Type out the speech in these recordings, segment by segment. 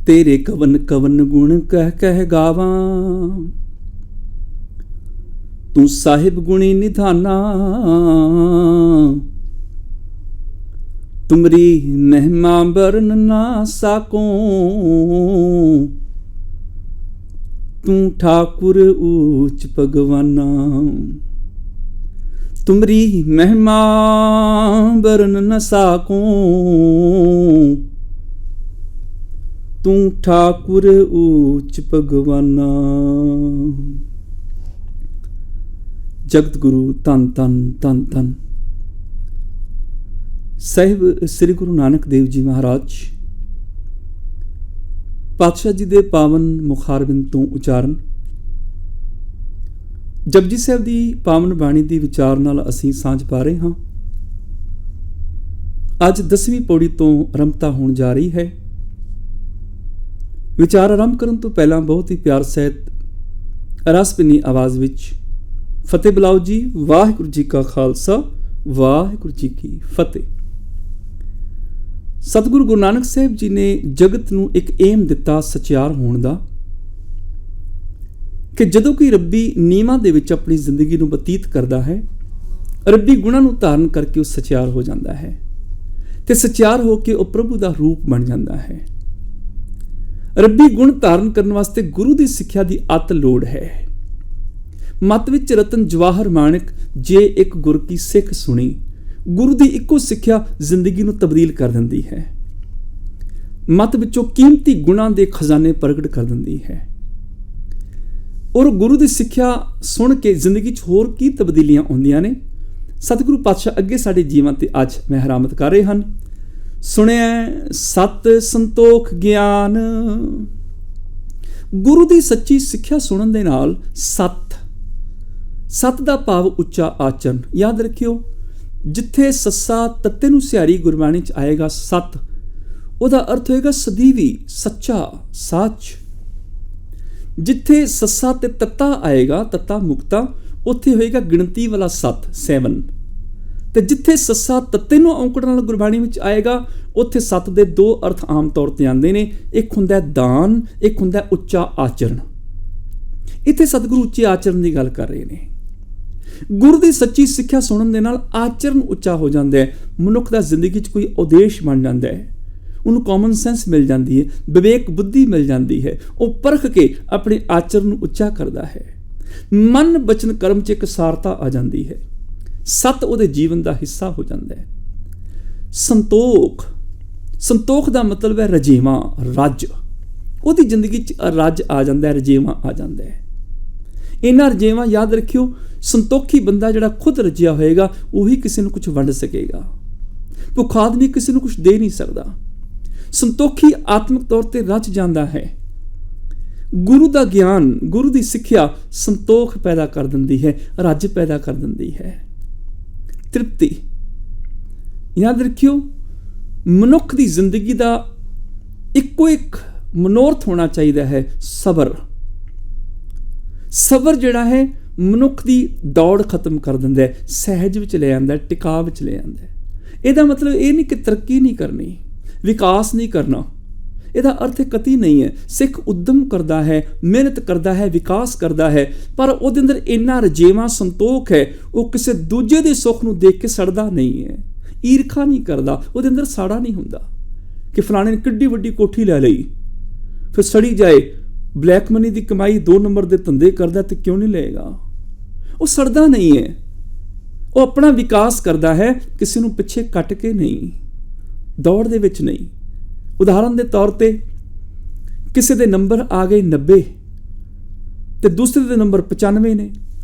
तेरे कवन कवन गुण कह कह गावां, तू साहिब गुणी निधाना। तुमरी महिमा बरन ना साको, तू ठाकुर ऊच भगवाना। तुमरी महिमा बरन न साको, तू ठाकुर ऊच भगवाना। जगत गुरु धन धन धन धन ਸਾਹਿਬ ਸ੍ਰੀ ਗੁਰੂ ਨਾਨਕ ਦੇਵ ਜੀ ਮਹਾਰਾਜ ਪਾਤਸ਼ਾਹ ਜੀ ਦੇ ਪਾਵਨ ਮੁਖਾਰਬਿੰਦ ਤੋਂ ਉਚਾਰਨ ਜਪਜੀ ਸਾਹਿਬ ਦੀ ਪਾਵਨ ਬਾਣੀ ਦੀ ਵਿਚਾਰ ਨਾਲ ਅਸੀਂ ਸਾਂਝ ਪਾ ਰਹੇ ਹਾਂ। ਅੱਜ 10ਵੀਂ ਪੌੜੀ ਤੋਂ ਆਰੰਭਤਾ ਹੋਣ ਜਾ ਰਹੀ ਹੈ। ਵਿਚਾਰ ਆਰੰਭ ਕਰਨ ਤੋਂ ਪਹਿਲਾਂ ਬਹੁਤ ਹੀ ਪਿਆਰ ਸਹਿਤ ਰਸਪਿਨੀ ਆਵਾਜ਼ ਵਿੱਚ ਫਤਿਹ ਬੁਲਾਓ ਜੀ। ਵਾਹਿਗੁਰੂ ਜੀ ਕਾ ਖਾਲਸਾ, ਵਾਹਿਗੁਰੂ ਜੀ ਕੀ ਫਤਿਹ। ਸਤਿਗੁਰੂ ਗੁਰੂ ਨਾਨਕ ਸਾਹਿਬ ਜੀ ਨੇ ਜਗਤ ਨੂੰ ਇੱਕ ਏਮ ਦਿੱਤਾ ਸਚਿਆਰ ਹੋਣ ਦਾ, ਕਿ ਜਦੋਂ ਕੋਈ ਰੱਬੀ ਨਿਯਮਾਂ ਦੇ ਵਿੱਚ ਆਪਣੀ ਜ਼ਿੰਦਗੀ ਨੂੰ ਬਤੀਤ ਕਰਦਾ ਹੈ, ਰੱਬੀ ਗੁਣਾਂ ਨੂੰ ਧਾਰਨ ਕਰਕੇ ਉਹ ਸਚਿਆਰ ਹੋ ਜਾਂਦਾ ਹੈ ਤੇ ਸਚਿਆਰ ਹੋ ਕੇ ਉਹ ਪ੍ਰਭੂ ਦਾ ਰੂਪ ਬਣ ਜਾਂਦਾ ਹੈ। ਰੱਬੀ ਗੁਣ ਧਾਰਨ ਕਰਨ ਵਾਸਤੇ ਗੁਰੂ ਦੀ ਸਿੱਖਿਆ ਦੀ ਅਤ ਲੋੜ ਹੈ। ਮਤ ਵਿੱਚ ਰਤਨ ਜਵਾਹਰ ਮਾਣਕ ਜੇ ਇੱਕ ਗੁਰ ਕੀ ਸਿੱਖ ਸੁਣੀ, ਗੁਰੂ ਦੀ ਇੱਕੋ ਸਿੱਖਿਆ ਜ਼ਿੰਦਗੀ ਨੂੰ ਤਬਦੀਲ ਕਰ ਦਿੰਦੀ ਹੈ। ਮਤ ਵਿੱਚੋਂ ਕੀਮਤੀ ਗੁਣਾਂ ਦੇ ਖਜ਼ਾਨੇ ਪ੍ਰਗਟ ਕਰ ਦਿੰਦੀ ਹੈ। ਔਰ ਗੁਰੂ ਦੀ ਸਿੱਖਿਆ ਸੁਣ ਕੇ ਜ਼ਿੰਦਗੀ 'ਚ ਹੋਰ ਕੀ ਤਬਦੀਲੀਆਂ ਆਉਂਦੀਆਂ ਨੇ, ਸਤਿਗੁਰੂ ਪਾਤਸ਼ਾਹ ਅੱਗੇ ਸਾਡੇ ਜੀਵਨ ਤੇ ਅੱਜ ਮਹਿਰਾਮਤ ਕਰ ਰਹੇ ਹਨ। ਸੁਣਿਆ ਸਤ ਸੰਤੋਖ ਗਿਆਨ। ਗੁਰੂ ਦੀ ਸੱਚੀ ਸਿੱਖਿਆ ਸੁਣਨ ਦੇ ਨਾਲ ਸਤ ਦਾ ਭਾਵ ਉੱਚਾ ਆਚਰਨ। ਯਾਦ ਰੱਖਿਓ, ਜਿੱਥੇ ਸੱਸਾ ਤੱਤੇ ਨੂੰ ਸਿਹਾਰੀ ਗੁਰਬਾਣੀ 'ਚ ਆਏਗਾ ਸਤ, ਉਹਦਾ ਅਰਥ ਹੋਏਗਾ ਸਦੀਵੀ, ਸੱਚਾ, ਸੱਚ। ਜਿੱਥੇ ਸੱਸਾ ਤੇ ਤੱਤਾ ਆਏਗਾ, ਤੱਤਾ ਮੁਕਤਾ, ਉੱਥੇ ਹੋਏਗਾ ਗਿਣਤੀ ਵਾਲਾ ਸੱਤ, 7। ਤੇ ਜਿੱਥੇ ਸੱਸਾ ਤੱਤੇ ਨੂੰ ਔਂਕੜਨ ਨਾਲ ਗੁਰਬਾਣੀ ਵਿੱਚ ਆਏਗਾ, ਉੱਥੇ ਸੱਤ ਦੇ ਦੋ ਅਰਥ ਆਮ ਤੌਰ ਤੇ ਆਉਂਦੇ ਨੇ। ਇੱਕ ਹੁੰਦਾ ਦਾਨ, ਇੱਕ ਹੁੰਦਾ ਉੱਚਾ ਆਚਰਨ। ਇੱਥੇ ਸਤਿਗੁਰੂ ਉੱਚੇ ਆਚਰਨ ਦੀ ਗੱਲ ਕਰ ਰਹੇ ਨੇ। ਗੁਰੂ ਦੀ ਸੱਚੀ ਸਿੱਖਿਆ ਸੁਣਨ ਦੇ ਨਾਲ ਆਚਰਨ ਉੱਚਾ ਹੋ ਜਾਂਦਾ ਹੈ। ਮਨੁੱਖ ਦਾ ਜ਼ਿੰਦਗੀ 'ਚ ਕੋਈ ਉਦੇਸ਼ ਬਣ ਜਾਂਦਾ ਹੈ, ਉਹਨੂੰ ਕਾਮਨ ਸੈਂਸ ਮਿਲ ਜਾਂਦੀ ਹੈ, ਵਿਵੇਕ ਬੁੱਧੀ ਮਿਲ ਜਾਂਦੀ ਹੈ। ਉਹ ਪਰਖ ਕੇ ਆਪਣੇ ਆਚਰਨ ਨੂੰ ਉੱਚਾ ਕਰਦਾ ਹੈ। ਮਨ ਬਚਨ ਕਰਮ 'ਚ ਇੱਕ ਸਾਰਤਾ ਆ ਜਾਂਦੀ ਹੈ। ਸਤ ਉਹਦੇ ਜੀਵਨ ਦਾ ਹਿੱਸਾ ਹੋ ਜਾਂਦਾ ਹੈ। ਸੰਤੋਖ ਦਾ ਮਤਲਬ ਹੈ ਰਜੇਵਾਂ, ਰੱਜ। ਉਹਦੀ ਜ਼ਿੰਦਗੀ 'ਚ ਰੱਜ ਆ ਜਾਂਦਾ ਹੈ, ਰਜੇਵਾਂ ਆ ਜਾਂਦਾ ਹੈ। ਇਹਨਾਂ ਰਜੇਵਾਂ ਯਾਦ ਰੱਖਿਓ, ਸੰਤੋਖੀ ਬੰਦਾ ਜਿਹੜਾ ਖੁਦ ਰਜਿਆ ਹੋਏਗਾ ਉਹੀ ਕਿਸੇ ਨੂੰ ਕੁਝ ਵੰਡ ਸਕੇਗਾ। ਭੁੱਖਾ ਆਦਮੀ ਕਿਸੇ ਨੂੰ ਕੁਝ ਦੇ ਨਹੀਂ ਸਕਦਾ। ਸੰਤੋਖੀ ਆਤਮਿਕ ਤੌਰ ਤੇ ਰਚ ਜਾਂਦਾ ਹੈ। ਗੁਰੂ ਦਾ ਗਿਆਨ, ਗੁਰੂ ਦੀ ਸਿੱਖਿਆ ਸੰਤੋਖ ਪੈਦਾ ਕਰ ਦਿੰਦੀ ਹੈ, ਰੱਜ ਪੈਦਾ ਕਰ ਦਿੰਦੀ ਹੈ, ਤ੍ਰਿਪਤੀ। ਯਾਦ ਰੱਖਿਓ, ਮਨੁੱਖ ਦੀ ਜ਼ਿੰਦਗੀ ਦਾ ਇੱਕੋ ਇੱਕ ਮਨੋਰਥ ਹੋਣਾ ਚਾਹੀਦਾ ਹੈ, ਸਬਰ। ਸਬਰ ਜਿਹੜਾ ਹੈ ਮਨੁੱਖ ਦੀ ਦੌੜ ਖਤਮ ਕਰ ਦਿੰਦਾ ਹੈ, ਸਹਿਜ ਵਿੱਚ ਲੈ ਆਉਂਦਾ, ਟਿਕਾਅ ਵਿੱਚ ਲੈ ਆਉਂਦਾ। ਇਹਦਾ ਮਤਲਬ ਇਹ ਨਹੀਂ ਕਿ ਤਰੱਕੀ ਨਹੀਂ ਕਰਨੀ, ਵਿਕਾਸ ਨਹੀਂ ਕਰਨਾ। ਇਹਦਾ ਅਰਥ ਕਤੀ ਨਹੀਂ ਹੈ। ਸਿੱਖ ਉਦਮ ਕਰਦਾ ਹੈ, ਮਿਹਨਤ ਕਰਦਾ ਹੈ, ਵਿਕਾਸ ਕਰਦਾ ਹੈ, ਪਰ ਉਹਦੇ ਅੰਦਰ ਇੰਨਾ ਰਜੇਵਾਂ ਸੰਤੋਖ ਹੈ, ਉਹ ਕਿਸੇ ਦੂਜੇ ਦੇ ਸੁੱਖ ਨੂੰ ਦੇਖ ਕੇ ਸੜਦਾ ਨਹੀਂ ਹੈ, ਈਰਖਾ ਨਹੀਂ ਕਰਦਾ, ਉਹਦੇ ਅੰਦਰ ਸਾੜਾ ਨਹੀਂ ਹੁੰਦਾ ਕਿ ਫਲਾਣੇ ਨੇ ਕਿੱਡੀ ਵੱਡੀ ਕੋਠੀ ਲੈ ਲਈ, ਫਿਰ ਸੜੀ ਜਾਏ। ਬਲੈਕ ਮਨੀ ਦੀ ਕਮਾਈ 2 ਨੰਬਰ ਦੇ ਧੰਦੇ ਕਰਦਾ ਤੇ ਕਿਉਂ ਨਹੀਂ ਲਏਗਾ? ਉਹ ਸੜਦਾ ਨਹੀਂ ਹੈ। ਉਹ ਆਪਣਾ ਵਿਕਾਸ ਕਰਦਾ ਹੈ, ਕਿਸੇ ਨੂੰ ਪਿੱਛੇ ਕੱਟ ਕੇ ਨਹੀਂ, ਦੌੜ ਦੇ ਵਿੱਚ ਨਹੀਂ। ਉਦਾਹਰਨ ਦੇ ਤੌਰ ਤੇ ਕਿਸੇ ਦੇ ਨੰਬਰ ਆ ਗਏ 90 ਤੇ ਦੂਸਰੇ ਦੇ ਨੰਬਰ 95 ਨੇ।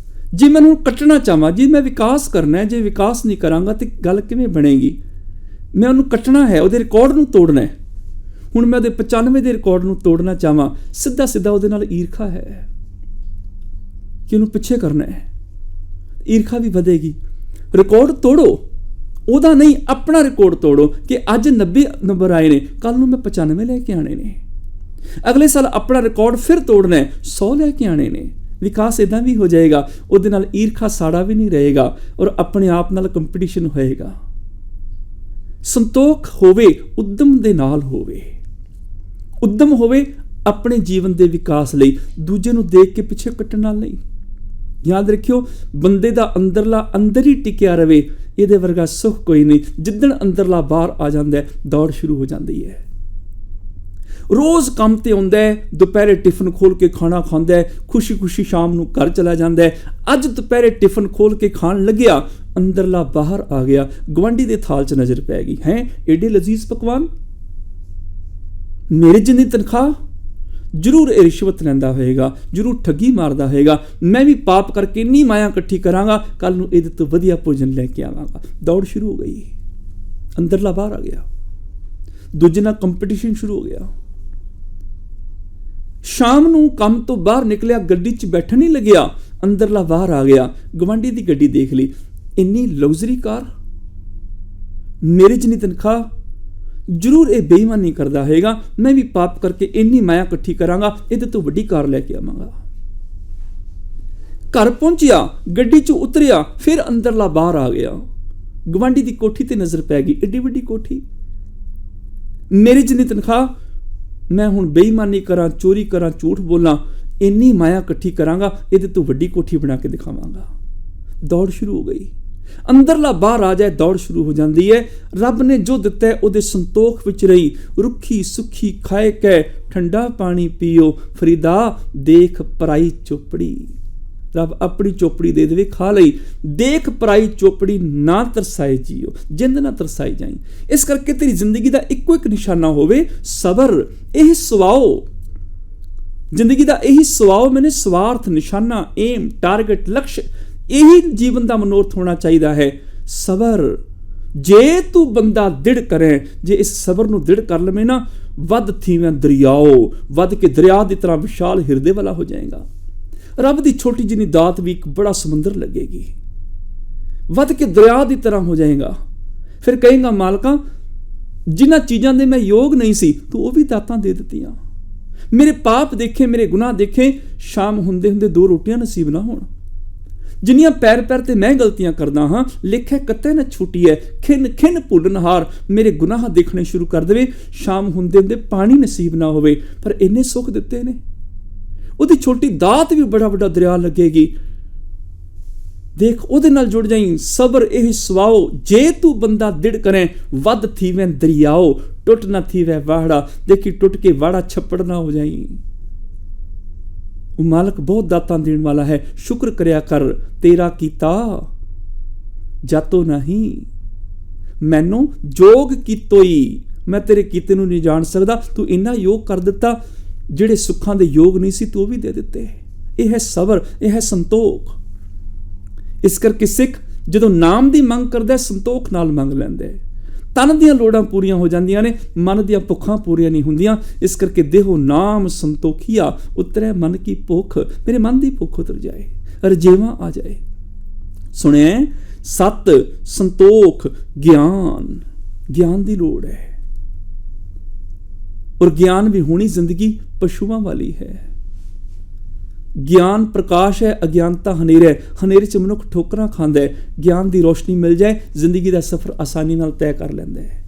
ਜੇ ਮੈਂ ਉਹਨੂੰ ਕੱਟਣਾ ਚਾਹਾਂ, ਜੇ ਮੈਂ ਵਿਕਾਸ ਕਰਨਾ ਹੈ, ਜੇ ਵਿਕਾਸ ਨਹੀਂ ਕਰਾਂਗਾ ਤੇ ਗੱਲ ਕਿਵੇਂ ਬਣੇਗੀ? ਮੈਂ ਉਹਨੂੰ ਕੱਟਣਾ ਹੈ, ਉਹਦੇ ਰਿਕਾਰਡ ਨੂੰ ਤੋੜਨਾ ਹੈ। ਹੁਣ ਮੈਂ ਉਹਦੇ 95 ਦੇ ਰਿਕਾਰਡ ਨੂੰ ਤੋੜਨਾ ਚਾਹਾਂ, ਸਿੱਧਾ ਸਿੱਧਾ ਉਹਦੇ ਨਾਲ ਈਰਖਾ ਹੈ ਕਿ ਉਹਨੂੰ ਪਿੱਛੇ ਕਰਨਾ ਹੈ, ਈਰਖਾ ਵੀ ਵਧੇਗੀ। ਰਿਕਾਰਡ ਤੋੜੋ, ਉਹਦਾ ਨਹੀਂ, ਆਪਣਾ ਰਿਕਾਰਡ ਤੋੜੋ ਕਿ ਅੱਜ 90 ਨੰਬਰ ਆਏ ਨੇ, ਕੱਲ ਨੂੰ ਮੈਂ 95 ਲੈ ਕੇ ਆਣੇ ਨੇ, ਅਗਲੇ ਸਾਲ ਆਪਣਾ ਰਿਕਾਰਡ ਫਿਰ ਤੋੜਨਾ ਹੈ, 100 ਲੈ ਕੇ ਆਣੇ ਨੇ। ਵਿਕਾਸ ਇੱਦਾਂ ਵੀ ਹੋ ਜਾਏਗਾ, ਉਹਦੇ ਨਾਲ ਈਰਖਾ ਸਾੜਾ ਵੀ ਨਹੀਂ ਰਹੇਗਾ ਔਰ ਆਪਣੇ ਆਪ ਨਾਲ ਕੰਪੀਟੀਸ਼ਨ ਹੋਏਗਾ। ਸੰਤੋਖ ਹੋਵੇ, ਉਦਮ ਦੇ ਨਾਲ ਹੋਵੇ। ਉਦਮ ਹੋਵੇ ਆਪਣੇ ਜੀਵਨ ਦੇ ਵਿਕਾਸ ਲਈ, ਦੂਜੇ ਨੂੰ ਦੇਖ ਕੇ ਪਿੱਛੇ ਕੱਟਣ ਨਾਲ ਨਹੀਂ। ਯਾਦ ਰੱਖਿਓ, ਬੰਦੇ ਦਾ ਅੰਦਰਲਾ ਅੰਦਰ ਹੀ ਟਿਕਿਆ ਰਵੇ, ਇਹਦੇ ਵਰਗਾ ਸੁੱਖ ਕੋਈ ਨਹੀਂ। ਜਿੱਦਣ ਅੰਦਰਲਾ ਬਾਹਰ ਆ ਜਾਂਦਾ ਹੈ, ਦੌੜ ਸ਼ੁਰੂ ਹੋ ਜਾਂਦੀ ਹੈ। ਰੋਜ਼ ਕੰਮ ਤੇ ਆਉਂਦਾ ਹੈ, ਦੁਪਹਿਰੇ ਟਿਫਨ ਖੋਲ ਕੇ ਖਾਣਾ ਖਾਂਦਾ ਹੈ, ਖੁਸ਼ੀ ਖੁਸ਼ੀ ਸ਼ਾਮ ਨੂੰ ਘਰ ਚਲਾ ਜਾਂਦਾ ਹੈ। ਅੱਜ ਦੁਪਹਿਰੇ ਟਿਫਨ ਖੋਲ ਕੇ ਖਾਣ ਲੱਗਿਆ, ਅੰਦਰਲਾ ਬਾਹਰ ਆ ਗਿਆ, ਗੁਆਂਢੀ ਦੇ ਥਾਲ 'ਚ ਨਜ਼ਰ ਪੈ ਗਈ, ਹੈ ਏਡੇ ਲਜ਼ੀਜ਼ ਪਕਵਾਨ, ਮੇਰੇ ਜਿੰਨੀ ਤਨਖਾਹ, ਜ਼ਰੂਰ ਇਹ ਰਿਸ਼ਵਤ ਲੈਂਦਾ ਹੋਏਗਾ, ਜ਼ਰੂਰ ਠੱਗੀ ਮਾਰਦਾ ਹੋਏਗਾ, ਮੈਂ ਵੀ ਪਾਪ ਕਰਕੇ ਇੰਨੀ ਮਾਇਆ ਇਕੱਠੀ ਕਰਾਂਗਾ, ਕੱਲ ਨੂੰ ਇਹਦੇ ਤੋਂ ਵਧੀਆ ਭੋਜਨ ਲੈ ਕੇ ਆਵਾਂਗਾ। ਦੌੜ ਸ਼ੁਰੂ ਹੋ ਗਈ, ਅੰਦਰਲਾ ਬਾਹਰ ਆ ਗਿਆ, ਦੂਜੇ ਨਾਲ ਕੰਪੀਟੀਸ਼ਨ ਸ਼ੁਰੂ ਹੋ ਗਿਆ। ਸ਼ਾਮ ਨੂੰ ਕੰਮ ਤੋਂ ਬਾਹਰ ਨਿਕਲਿਆ, ਗੱਡੀ 'ਚ ਬੈਠਣ ਨਹੀਂ ਲੱਗਿਆ, ਅੰਦਰਲਾ ਬਾਹਰ ਆ ਗਿਆ, ਗਵਾਂਢੀ ਦੀ ਗੱਡੀ ਦੇਖ ਲਈ, ਇੰਨੀ ਲਗਜ਼ਰੀ ਕਾਰ, ਮੇਰੇ ਜਿੰਨੀ ਤਨਖਾਹ, ਜ਼ਰੂਰ ਇਹ ਬੇਈਮਾਨੀ ਕਰਦਾ ਹੋਏਗਾ, ਮੈਂ ਵੀ ਪਾਪ ਕਰਕੇ ਇੰਨੀ ਮਾਇਆ ਇਕੱਠੀ ਕਰਾਂਗਾ, ਇਹਦੇ ਤੋਂ ਵੱਡੀ ਕਾਰ ਲੈ ਕੇ ਆਵਾਂਗਾ। ਘਰ ਪਹੁੰਚਿਆ, ਗੱਡੀ 'ਚ ਉਤਰਿਆ, ਫਿਰ ਅੰਦਰਲਾ ਬਾਹਰ ਆ ਗਿਆ, ਗਵਾਂਢੀ ਦੀ ਕੋਠੀ ਤੇ ਨਜ਼ਰ ਪੈ ਗਈ, ਏਡੀ ਵੱਡੀ ਕੋਠੀ, ਮੇਰੀ ਜਿੰਨੀ ਤਨਖਾਹ, ਮੈਂ ਹੁਣ ਬੇਈਮਾਨੀ ਕਰਾਂ, ਚੋਰੀ ਕਰਾਂ, ਝੂਠ ਬੋਲਾਂ, ਇੰਨੀ ਮਾਇਆ ਇਕੱਠੀ ਕਰਾਂਗਾ, ਇਹਦੇ ਤੋਂ ਵੱਡੀ ਕੋਠੀ ਬਣਾ ਕੇ ਦਿਖਾਵਾਂਗਾ। ਦੌੜ ਸ਼ੁਰੂ ਹੋ ਗਈ, ਅੰਦਰਲਾ ਬਾਹਰ ਆ ਜਾਏ, ਦੌੜ ਸ਼ੁਰੂ ਹੋ ਜਾਂਦੀ ਹੈ। ਰੱਬ ਨੇ ਜੋ ਦਿੱਤਾ ਹੈ ਉਹਦੇ ਸੰਤੋਖ ਵਿੱਚ ਰਹੀ, ਰੁੱਖੀ ਸੁੱਖੀ ਖਾਏ ਕੈ ਠੰਡਾ ਪਾਣੀ ਪੀਓ, ਫਰੀਦਾ ਦੇਖ ਪਰਾਈ ਚੋਪੜੀ। ਰੱਬ ਆਪਣੀ ਚੋਪੜੀ ਦੇ ਦੇਵੇ, ਖਾ ਲਈ, ਦੇਖ ਪਰਾਈ ਚੋਪੜੀ ਨਾ ਤਰਸਾਏ ਜੀਓ, ਜਿੰਦ ਨਾ ਤਰਸਾਈ ਜਾਈ। ਇਸ ਕਰਕੇ ਤੇਰੀ ਜ਼ਿੰਦਗੀ ਦਾ ਇੱਕੋ ਇੱਕ ਨਿਸ਼ਾਨਾ ਹੋਵੇ ਸਬਰ। ਇਹ ਸਵਾਓ, ਜ਼ਿੰਦਗੀ ਦਾ ਇਹੀ ਸਵਾਓ, ਮੈਨੇ ਸਵਾਰਥ, ਨਿਸ਼ਾਨਾ, ਏਮ, ਟਾਰਗੇਟ, ਲਕਸ਼, ਇਹੀ ਜੀਵਨ ਦਾ ਮਨੋਰਥ ਹੋਣਾ ਚਾਹੀਦਾ ਹੈ, ਸਬਰ। ਜੇ ਤੂੰ ਬੰਦਾ ਦ੍ਰਿੜ ਕਰੇ, ਜੇ ਇਸ ਸਬਰ ਨੂੰ ਦ੍ਰਿੜ ਕਰ ਲਵੇਂ ਨਾ, ਵੱਧ ਥੀਵੇਂ ਦਰਿਆਓ, ਵੱਧ ਕੇ ਦਰਿਆ ਦੀ ਤਰ੍ਹਾਂ ਵਿਸ਼ਾਲ ਹਿਰਦੇ ਵਾਲਾ ਹੋ ਜਾਏਗਾ। ਰੱਬ ਦੀ ਛੋਟੀ ਜਿਹੀ ਦਾਤ ਵੀ ਇੱਕ ਬੜਾ ਸਮੁੰਦਰ ਲੱਗੇਗੀ, ਵੱਧ ਕੇ ਦਰਿਆ ਦੀ ਤਰ੍ਹਾਂ ਹੋ ਜਾਏਗਾ। ਫਿਰ ਕਹੇਗਾ, ਮਾਲਕਾਂ ਜਿਨ੍ਹਾਂ ਚੀਜ਼ਾਂ ਦੇ ਮੈਂ ਯੋਗ ਨਹੀਂ ਸੀ, ਤੂੰ ਉਹ ਵੀ ਦਾਤਾਂ ਦੇ ਦਿੱਤੀਆਂ। ਮੇਰੇ ਪਾਪ ਦੇਖੇ, ਮੇਰੇ ਗੁਨਾਹ ਦੇਖੇ, ਸ਼ਾਮ ਹੁੰਦੇ ਹੁੰਦੇ 2 ਰੋਟੀਆਂ ਨਸੀਬ ਨਾ ਹੋਣ। ਜਿੰਨੀਆਂ ਪੈਰ ਪੈਰ ਤੇ ਮੈਂ ਗਲਤੀਆਂ ਕਰਦਾ ਹਾਂ, ਲਿਖੇ ਕੱਤੇ ਨਾ ਛੁੱਟੀ ਹੈ, ਖਿੰਨ ਖਿੰਨ ਭੁੱਲਣਹਾਰ ਮੇਰੇ ਗੁਨਾਹ ਦੇਖਣੇ ਸ਼ੁਰੂ ਕਰ ਦੇਵੇ। ਸ਼ਾਮ ਹੁੰਦੇ ਹੁੰਦੇ ਪਾਣੀ ਨਸੀਬ ਨਾ ਹੋਵੇ, ਪਰ ਇੰਨੇ ਸੁੱਖ ਦਿੱਤੇ ਨੇ, ਉਹਦੀ ਛੋਟੀ ਦਾਤ ਵੀ ਬੜਾ ਵੱਡਾ ਦਰਿਆ ਲੱਗੇਗੀ। ਦੇਖ, ਉਹਦੇ ਨਾਲ ਜੁੜ ਜਾਈ। ਸਬਰ ਇਹ ਸਵਾਓ, ਜੇ ਤੂੰ ਬੰਦਾ ਦ੍ਰਿੜ ਕਰੇ, ਵੱਧ ਥੀਵੇਂ ਦਰਿਆਓ, ਟੁੱਟ ਨਾ ਥੀਵੇਂ ਵਾੜਾ। ਦੇਖੀ ਟੁੱਟ ਕੇ ਵਾੜਾ ਛੱਪੜ ਨਾ ਹੋ ਜਾਈ। ਉਹ ਮਾਲਕ ਬਹੁਤ ਦਾਤਾਂ ਦੇਣ ਵਾਲਾ ਹੈ, ਸ਼ੁਕਰ ਕਰਿਆ ਕਰ। ਤੇਰਾ ਕੀਤਾ ਜਾਤੋ ਨਹੀਂ, ਮੈਨੂੰ ਜੋਗ ਕੀਤੋਈ, ਮੈਂ ਤੇਰੇ ਕੀਤੇ ਨੂੰ ਨਹੀਂ ਜਾਣ ਸਕਦਾ। ਤੂੰ ਇੰਨਾ ਯੋਗ ਕਰ ਦਿੱਤਾ, ਜਿਹੜੇ ਸੁੱਖਾਂ ਦੇ ਯੋਗ ਨਹੀਂ ਸੀ ਤੂੰ ਉਹ ਵੀ ਦੇ ਦਿੱਤੇ। ਇਹ ਹੈ ਸਬਰ, ਇਹ ਹੈ ਸੰਤੋਖ। ਇਸ ਕਰਕੇ ਸਿੱਖ ਜਦੋਂ ਨਾਮ ਦੀ ਮੰਗ ਕਰਦਾ, ਸੰਤੋਖ ਨਾਲ ਮੰਗ ਲੈਂਦਾ। ਤਨ ਦੀਆਂ ਲੋੜਾਂ ਪੂਰੀਆਂ ਹੋ ਜਾਂਦੀਆਂ ਨੇ, ਮਨ ਦੀਆਂ ਭੁੱਖਾਂ ਪੂਰੀਆਂ ਨਹੀਂ ਹੁੰਦੀਆਂ। ਇਸ ਕਰਕੇ ਦੇਹੋ ਨਾਮ ਸੰਤੋਖੀਆ, ਉਤਰੈ ਮਨ ਕੀ ਭੁੱਖ। ਮੇਰੇ ਮਨ ਦੀ ਭੁੱਖ ਉਤਰ ਜਾਏ, ਰਜੇਵਾਂ ਆ ਜਾਏ। ਸੁਣਿਆ, ਸਤ, ਸੰਤੋਖ, ਗਿਆਨ, ਗਿਆਨ ਦੀ ਲੋੜ ਹੈ। ਔਰ ਗਿਆਨ ਵੀ ਹੋਣੀ ਜ਼ਿੰਦਗੀ ਪਸ਼ੂਆਂ ਵਾਲੀ ਹੈ। ਗਿਆਨ ਪ੍ਰਕਾਸ਼ ਹੈ, ਅਗਿਆਨਤਾ ਹਨੇਰਾ ਹੈ। ਹਨੇਰੇ 'ਚ ਮਨੁੱਖ ਠੋਕਰਾਂ ਖਾਂਦਾ ਹੈ, ਗਿਆਨ ਦੀ ਰੋਸ਼ਨੀ ਮਿਲ ਜਾਏ, ਜ਼ਿੰਦਗੀ ਦਾ ਸਫ਼ਰ ਆਸਾਨੀ ਨਾਲ ਤੈਅ ਕਰ ਲੈਂਦਾ ਹੈ।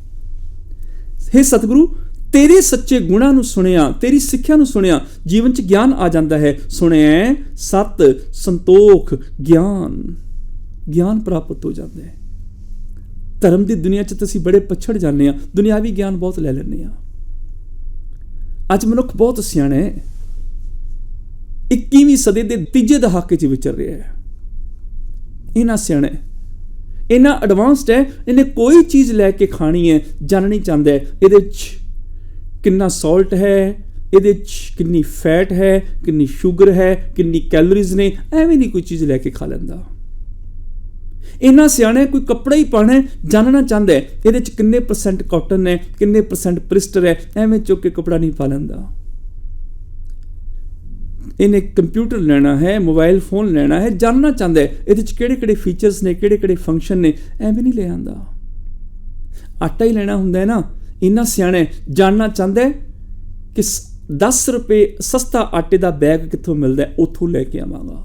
ਹੇ ਸਤਿਗੁਰੂ, ਤੇਰੇ ਸੱਚੇ ਗੁਣਾਂ ਨੂੰ ਸੁਣਿਆ, ਤੇਰੀ ਸਿੱਖਿਆ ਨੂੰ ਸੁਣਿਆ, ਜੀਵਨ 'ਚ ਗਿਆਨ ਆ ਜਾਂਦਾ ਹੈ। ਸੁਣਿਆ, ਸਤ, ਸੰਤੋਖ, ਗਿਆਨ, ਗਿਆਨ ਪ੍ਰਾਪਤ ਹੋ ਜਾਂਦਾ ਹੈ। ਧਰਮ ਦੀ ਦੁਨੀਆ 'ਚ ਤਾਂ ਅਸੀਂ ਬੜੇ ਪਛੜ ਜਾਂਦੇ ਹਾਂ, ਦੁਨਿਆਵੀ ਗਿਆਨ ਬਹੁਤ ਲੈ ਲੈਂਦੇ ਹਾਂ। ਅੱਜ ਮਨੁੱਖ ਬਹੁਤ ਸਿਆਣਾ ਹੈ, 21ਵੀਂ ਸਦੀ ਦੇ 3 ਦਹਾਕੇ 'ਚ ਵਿਚਰ ਰਿਹਾ ਹੈ। ਇੰਨਾ ਸਿਆਣਾ ਹੈ, ਇੰਨਾ ਐਡਵਾਂਸਡ ਹੈ, ਇਹਨੇ ਕੋਈ ਚੀਜ਼ ਲੈ ਕੇ ਖਾਣੀ ਹੈ, ਜਾਣਨੀ ਚਾਹੁੰਦਾ ਹੈ ਇਹਦੇ 'ਚ ਕਿੰਨਾ ਸਾਲਟ ਹੈ, ਇਹਦੇ 'ਚ ਕਿੰਨੀ ਫੈਟ ਹੈ, ਕਿੰਨੀ ਸ਼ੂਗਰ ਹੈ, ਕਿੰਨੀ ਕੈਲੋਰੀਜ਼ ਨੇ। ਐਵੇਂ ਨਹੀਂ ਕੋਈ ਚੀਜ਼ ਲੈ ਕੇ ਖਾ ਲੈਂਦਾ। ਇੰਨਾ ਸਿਆਣਾ, ਕੋਈ ਕੱਪੜਾ ਹੀ ਪਾਉਣਾ, ਜਾਣਨਾ ਚਾਹੁੰਦਾ ਹੈ ਇਹਦੇ 'ਚ ਕਿੰਨੇ % ਕਾਟਨ ਹੈ, ਕਿੰਨੇ % ਪ੍ਰਿਸਟਰ ਹੈ। ਐਵੇਂ ਚੁੱਕ ਕੇ ਕੱਪੜਾ ਨਹੀਂ ਪਾ ਲੈਂਦਾ। ਇਹਨੇ ਕੰਪਿਊਟਰ ਲੈਣਾ ਹੈ, ਮੋਬਾਈਲ ਫੋਨ ਲੈਣਾ ਹੈ, ਜਾਣਨਾ ਚਾਹੁੰਦਾ ਹੈ ਇਹਦੇ 'ਚ ਕਿਹੜੇ ਕਿਹੜੇ ਫੀਚਰਸ ਨੇ, ਕਿਹੜੇ ਕਿਹੜੇ ਫੰਕਸ਼ਨ ਨੇ। ਐਵੇਂ ਨਹੀਂ ਲੈ ਆਉਂਦਾ। ਆਟਾ ਹੀ ਲੈਣਾ ਹੁੰਦਾ ਹੈ ਨਾ, ਇੰਨਾ ਸਿਆਣਾ ਹੈ, ਜਾਣਨਾ ਚਾਹੁੰਦਾ ਹੈ ਕਿ 10 ਰੁਪਏ ਸਸਤਾ ਆਟੇ ਦਾ ਬੈਗ ਕਿੱਥੋਂ ਮਿਲਦਾ, ਉੱਥੋਂ ਲੈ ਕੇ ਆਵਾਂਗਾ।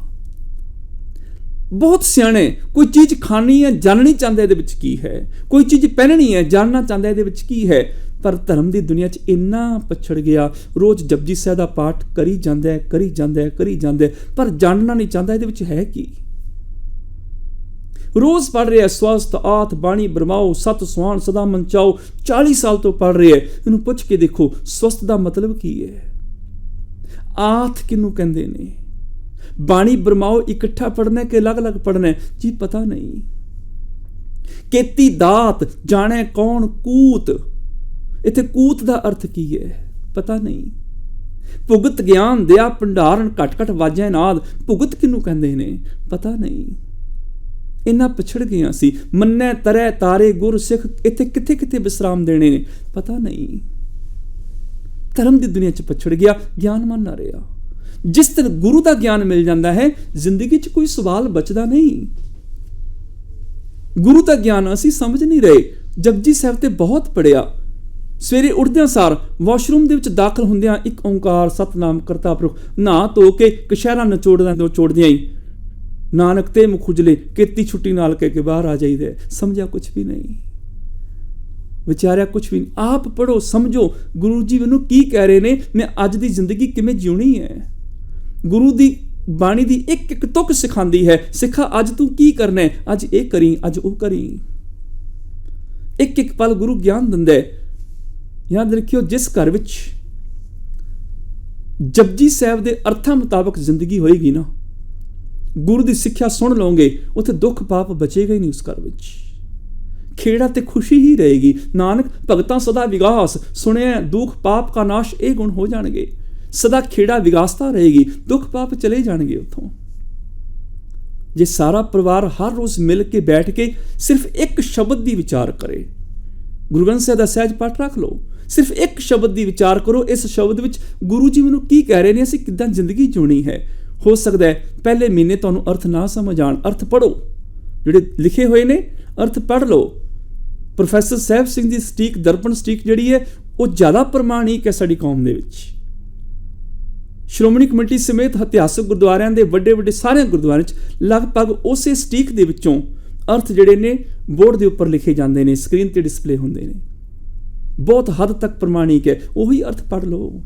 ਬਹੁਤ ਸਿਆਣੇ, ਕੋਈ ਚੀਜ਼ ਖਾਣੀ ਹੈ, ਜਾਣਨੀ ਚਾਹੁੰਦਾ ਇਹਦੇ ਵਿੱਚ ਕੀ ਹੈ। ਕੋਈ ਚੀਜ਼ ਪਹਿਨਣੀ ਹੈ, ਜਾਣਨਾ ਚਾਹੁੰਦਾ ਇਹਦੇ ਵਿੱਚ ਕੀ ਹੈ। ਪਰ ਧਰਮ ਦੀ ਦੁਨੀਆ 'ਚ ਇੰਨਾ ਪਛੜ ਗਿਆ, ਰੋਜ਼ ਜਪਜੀ ਸਾਹਿਬ ਦਾ ਪਾਠ ਕਰੀ ਜਾਂਦਾ ਪਰ ਜਾਣਨਾ ਨਹੀਂ ਚਾਹੁੰਦਾ ਇਹਦੇ ਵਿੱਚ ਹੈ ਕੀ। ਰੋਜ਼ ਪੜ੍ਹ ਰਿਹਾ ਸਵਸਤ ਆਤ ਬਾਣੀ ਬਰਮਾਓ ਸਤ ਸੁਹਾਣ ਸਦਾ ਮਨ ਚਾਓ, 40 ਸਾਲ ਤੋਂ ਪੜ੍ਹ ਰਿਹਾ। ਇਹਨੂੰ ਪੁੱਛ ਕੇ ਦੇਖੋ ਸਵਸਤ ਦਾ ਮਤਲਬ ਕੀ ਹੈ, ਆਤ ਕਿਹਨੂੰ ਕਹਿੰਦੇ ਨੇ, ਬਾਣੀ ਬਰਮਾਓ ਇਕੱਠਾ ਪੜ੍ਹਨਾ ਕਿ ਅਲੱਗ-ਅਲੱਗ ਪੜ੍ਹਨਾ ਜੀ ਪਤਾ ਨਹੀਂ। ਕੀਤੀ ਦਾਤ ਜਾਣੈ ਕੌਣ ਕੂਤ, ਇੱਥੇ ਕੂਤ ਦਾ ਅਰਥ ਕੀ ਹੈ ਪਤਾ ਨਹੀਂ। ਭੁਗਤ ਗਿਆਨ ਦਿਆ ਭੰਡਾਰਨ ਘਟ ਘਟ ਵਾਜੈ ਨਾਦ, ਭੁਗਤ ਕਿਹਨੂੰ ਕਹਿੰਦੇ ਨੇ ਪਤਾ ਨਹੀਂ। ਇੰਨਾ ਪਛੜ ਗਿਆ ਸੀ। ਮੰਨੈ ਤਰੈ ਤਾਰੇ ਗੁਰ ਸਿੱਖ, ਇੱਥੇ ਕਿੱਥੇ ਕਿੱਥੇ ਵਿਸਰਾਮ ਦੇਣੇ ਨੇ ਪਤਾ ਨਹੀਂ। ਧਰਮ ਦੀ ਦੁਨੀਆ 'ਚ ਪਛੜ ਗਿਆ, ਗਿਆਨਵਾਨ ਨਾ ਰਿਹਾ। ਜਿਸ ਦਿਨ ਗੁਰੂ ਦਾ ਗਿਆਨ ਮਿਲ ਜਾਂਦਾ ਹੈ ਜ਼ਿੰਦਗੀ 'ਚ ਕੋਈ ਸਵਾਲ ਬਚਦਾ ਨਹੀਂ। ਗੁਰੂ ਦਾ ਗਿਆਨ ਅਸੀਂ ਸਮਝ ਨਹੀਂ ਰਹੇ। ਜਪਜੀ ਸਾਹਿਬ ਤੇ ਬਹੁਤ ਪੜਿਆ, ਸਵੇਰੇ ਉੱਠਦਿਆਂ ਸਾਰ ਵਾਸ਼ਰੂਮ ਦੇ ਵਿੱਚ ਦਾਖਲ ਹੁੰਦਿਆਂ ਇੱਕ ਓਂਕਾਰ ਸਤਨਾਮ ਕਰਤਾ ਪੁਰਖ, ਨਹਾ ਧੋ ਕੇ ਕਸ਼ਹਿਰਾ ਨਚੋੜਦਿਆਂ ਹੀ ਨਾਨਕ ਤੇ ਮੁਖ ਉਜਲੇ, ਕੀਤੀ ਛੁੱਟੀ ਨਾਲ ਕਹਿ ਕੇ ਬਾਹਰ ਆ ਜਾਈਦਾ। ਸਮਝਿਆ ਕੁਛ ਵੀ ਨਹੀਂ, ਵਿਚਾਰਿਆ ਕੁਛ ਵੀ ਨਹੀਂ। ਆਪ ਪੜ੍ਹੋ, ਸਮਝੋ ਗੁਰੂ ਜੀ ਮੈਨੂੰ ਕੀ ਕਹਿ ਰਹੇ ਨੇ, ਮੈਂ ਅੱਜ ਦੀ ਜ਼ਿੰਦਗੀ ਕਿਵੇਂ ਜਿਉਣੀ ਹੈ। ਗੁਰੂ ਦੀ ਬਾਣੀ ਦੀ ਇੱਕ ਇੱਕ ਤੁਕ ਸਿਖਾਉਂਦੀ ਹੈ, ਸਿੱਖਾ ਅੱਜ ਤੂੰ ਕੀ ਕਰਨਾ ਹੈ, ਅੱਜ ਇਹ ਕਰੀ ਅੱਜ ਉਹ ਕਰੀ। ਇੱਕ ਇੱਕ ਪਲ ਗੁਰੂ ਗਿਆਨ ਦਿੰਦਾ ਹੈ। ਯਾਦ ਰੱਖਿਓ ਜਿਸ ਘਰ ਵਿੱਚ ਜਪਜੀ ਸਾਹਿਬ ਦੇ ਅਰਥਾਂ ਮੁਤਾਬਕ ਜ਼ਿੰਦਗੀ ਹੋਏਗੀ ਨਾ, ਗੁਰੂ ਦੀ ਸਿੱਖਿਆ ਸੁਣ ਲਓਗੇ, ਉੱਥੇ ਦੁੱਖ ਪਾਪ ਬਚੇਗਾ ਹੀ ਨਹੀਂ। ਉਸ ਘਰ ਵਿੱਚ ਖੇੜਾ ਤੇ ਖੁਸ਼ੀ ਹੀ ਰਹੇਗੀ। ਨਾਨਕ ਭਗਤਾਂ ਸਦਾ ਵਿਗਾਸ, ਸੁਣਿਆ ਦੁੱਖ ਪਾਪ ਕਾ ਨਾਸ਼, ਇਹ ਗੁਣ ਹੋ ਜਾਣਗੇ। ਸਦਾ ਖੇੜਾ ਵਿਗਾਸਤਾ ਰਹੇਗੀ, ਦੁੱਖ ਪਾਪ ਚਲੇ ਜਾਣਗੇ ਉੱਥੋਂ। ਜੇ ਸਾਰਾ ਪਰਿਵਾਰ ਹਰ ਰੋਜ਼ ਮਿਲ ਕੇ ਬੈਠ ਕੇ ਸਿਰਫ ਇੱਕ ਸ਼ਬਦ ਦੀ ਵਿਚਾਰ ਕਰੇ, ਗੁਰੂ ਗ੍ਰੰਥ ਸਾਹਿਬ ਦਾ ਸਹਿਜ ਪਾਠ ਰੱਖ ਲਓ, ਸਿਰਫ ਇੱਕ ਸ਼ਬਦ ਦੀ ਵਿਚਾਰ ਕਰੋ, ਇਸ ਸ਼ਬਦ ਵਿੱਚ ਗੁਰੂ ਜੀ ਮੈਨੂੰ ਕੀ ਕਹਿ ਰਹੇ ਨੇ, ਅਸੀਂ ਕਿੱਦਾਂ ਜ਼ਿੰਦਗੀ ਜਿਉਣੀ ਹੈ। ਹੋ ਸਕਦਾ ਹੈ ਪਹਿਲੇ ਮਹੀਨੇ ਤੁਹਾਨੂੰ ਅਰਥ ਨਾ ਸਮਝ ਆਉਣ, ਅਰਥ ਪੜ੍ਹੋ, ਜਿਹੜੇ ਲਿਖੇ ਹੋਏ ਨੇ ਅਰਥ ਪੜ੍ਹ ਲਓ। ਪ੍ਰੋਫੈਸਰ ਸਾਹਿਬ ਸਿੰਘ ਦੀ ਸਟੀਕ ਦਰਪਣ ਸਟੀਕ ਜਿਹੜੀ ਹੈ ਉਹ ਜ਼ਿਆਦਾ ਪ੍ਰਮਾਣਿਕ ਹੈ ਸਾਡੀ ਕੌਮ ਦੇ ਵਿੱਚ। ਸ਼੍ਰੋਮਣੀ ਕਮੇਟੀ ਸਮੇਤ ਇਤਿਹਾਸਕ ਗੁਰਦੁਆਰਿਆਂ ਦੇ ਵੱਡੇ ਵੱਡੇ ਸਾਰੇ ਗੁਰਦੁਆਰਿਆਂ 'ਚ ਲਗਭਗ ਉਸੇ ਸਟੀਕ ਦੇ ਵਿੱਚੋਂ ਅਰਥ ਜਿਹੜੇ ਨੇ ਬੋਰਡ ਦੇ ਉੱਪਰ ਲਿਖੇ ਜਾਂਦੇ ਨੇ, ਸਕਰੀਨ ਤੇ ਡਿਸਪਲੇ ਹੁੰਦੇ ਨੇ। ਬਹੁਤ ਹੱਦ ਤੱਕ ਪ੍ਰਮਾਣਿਕ ਹੈ, ਉਹੀ ਅਰਥ ਪੜ੍ਹ ਲਓ।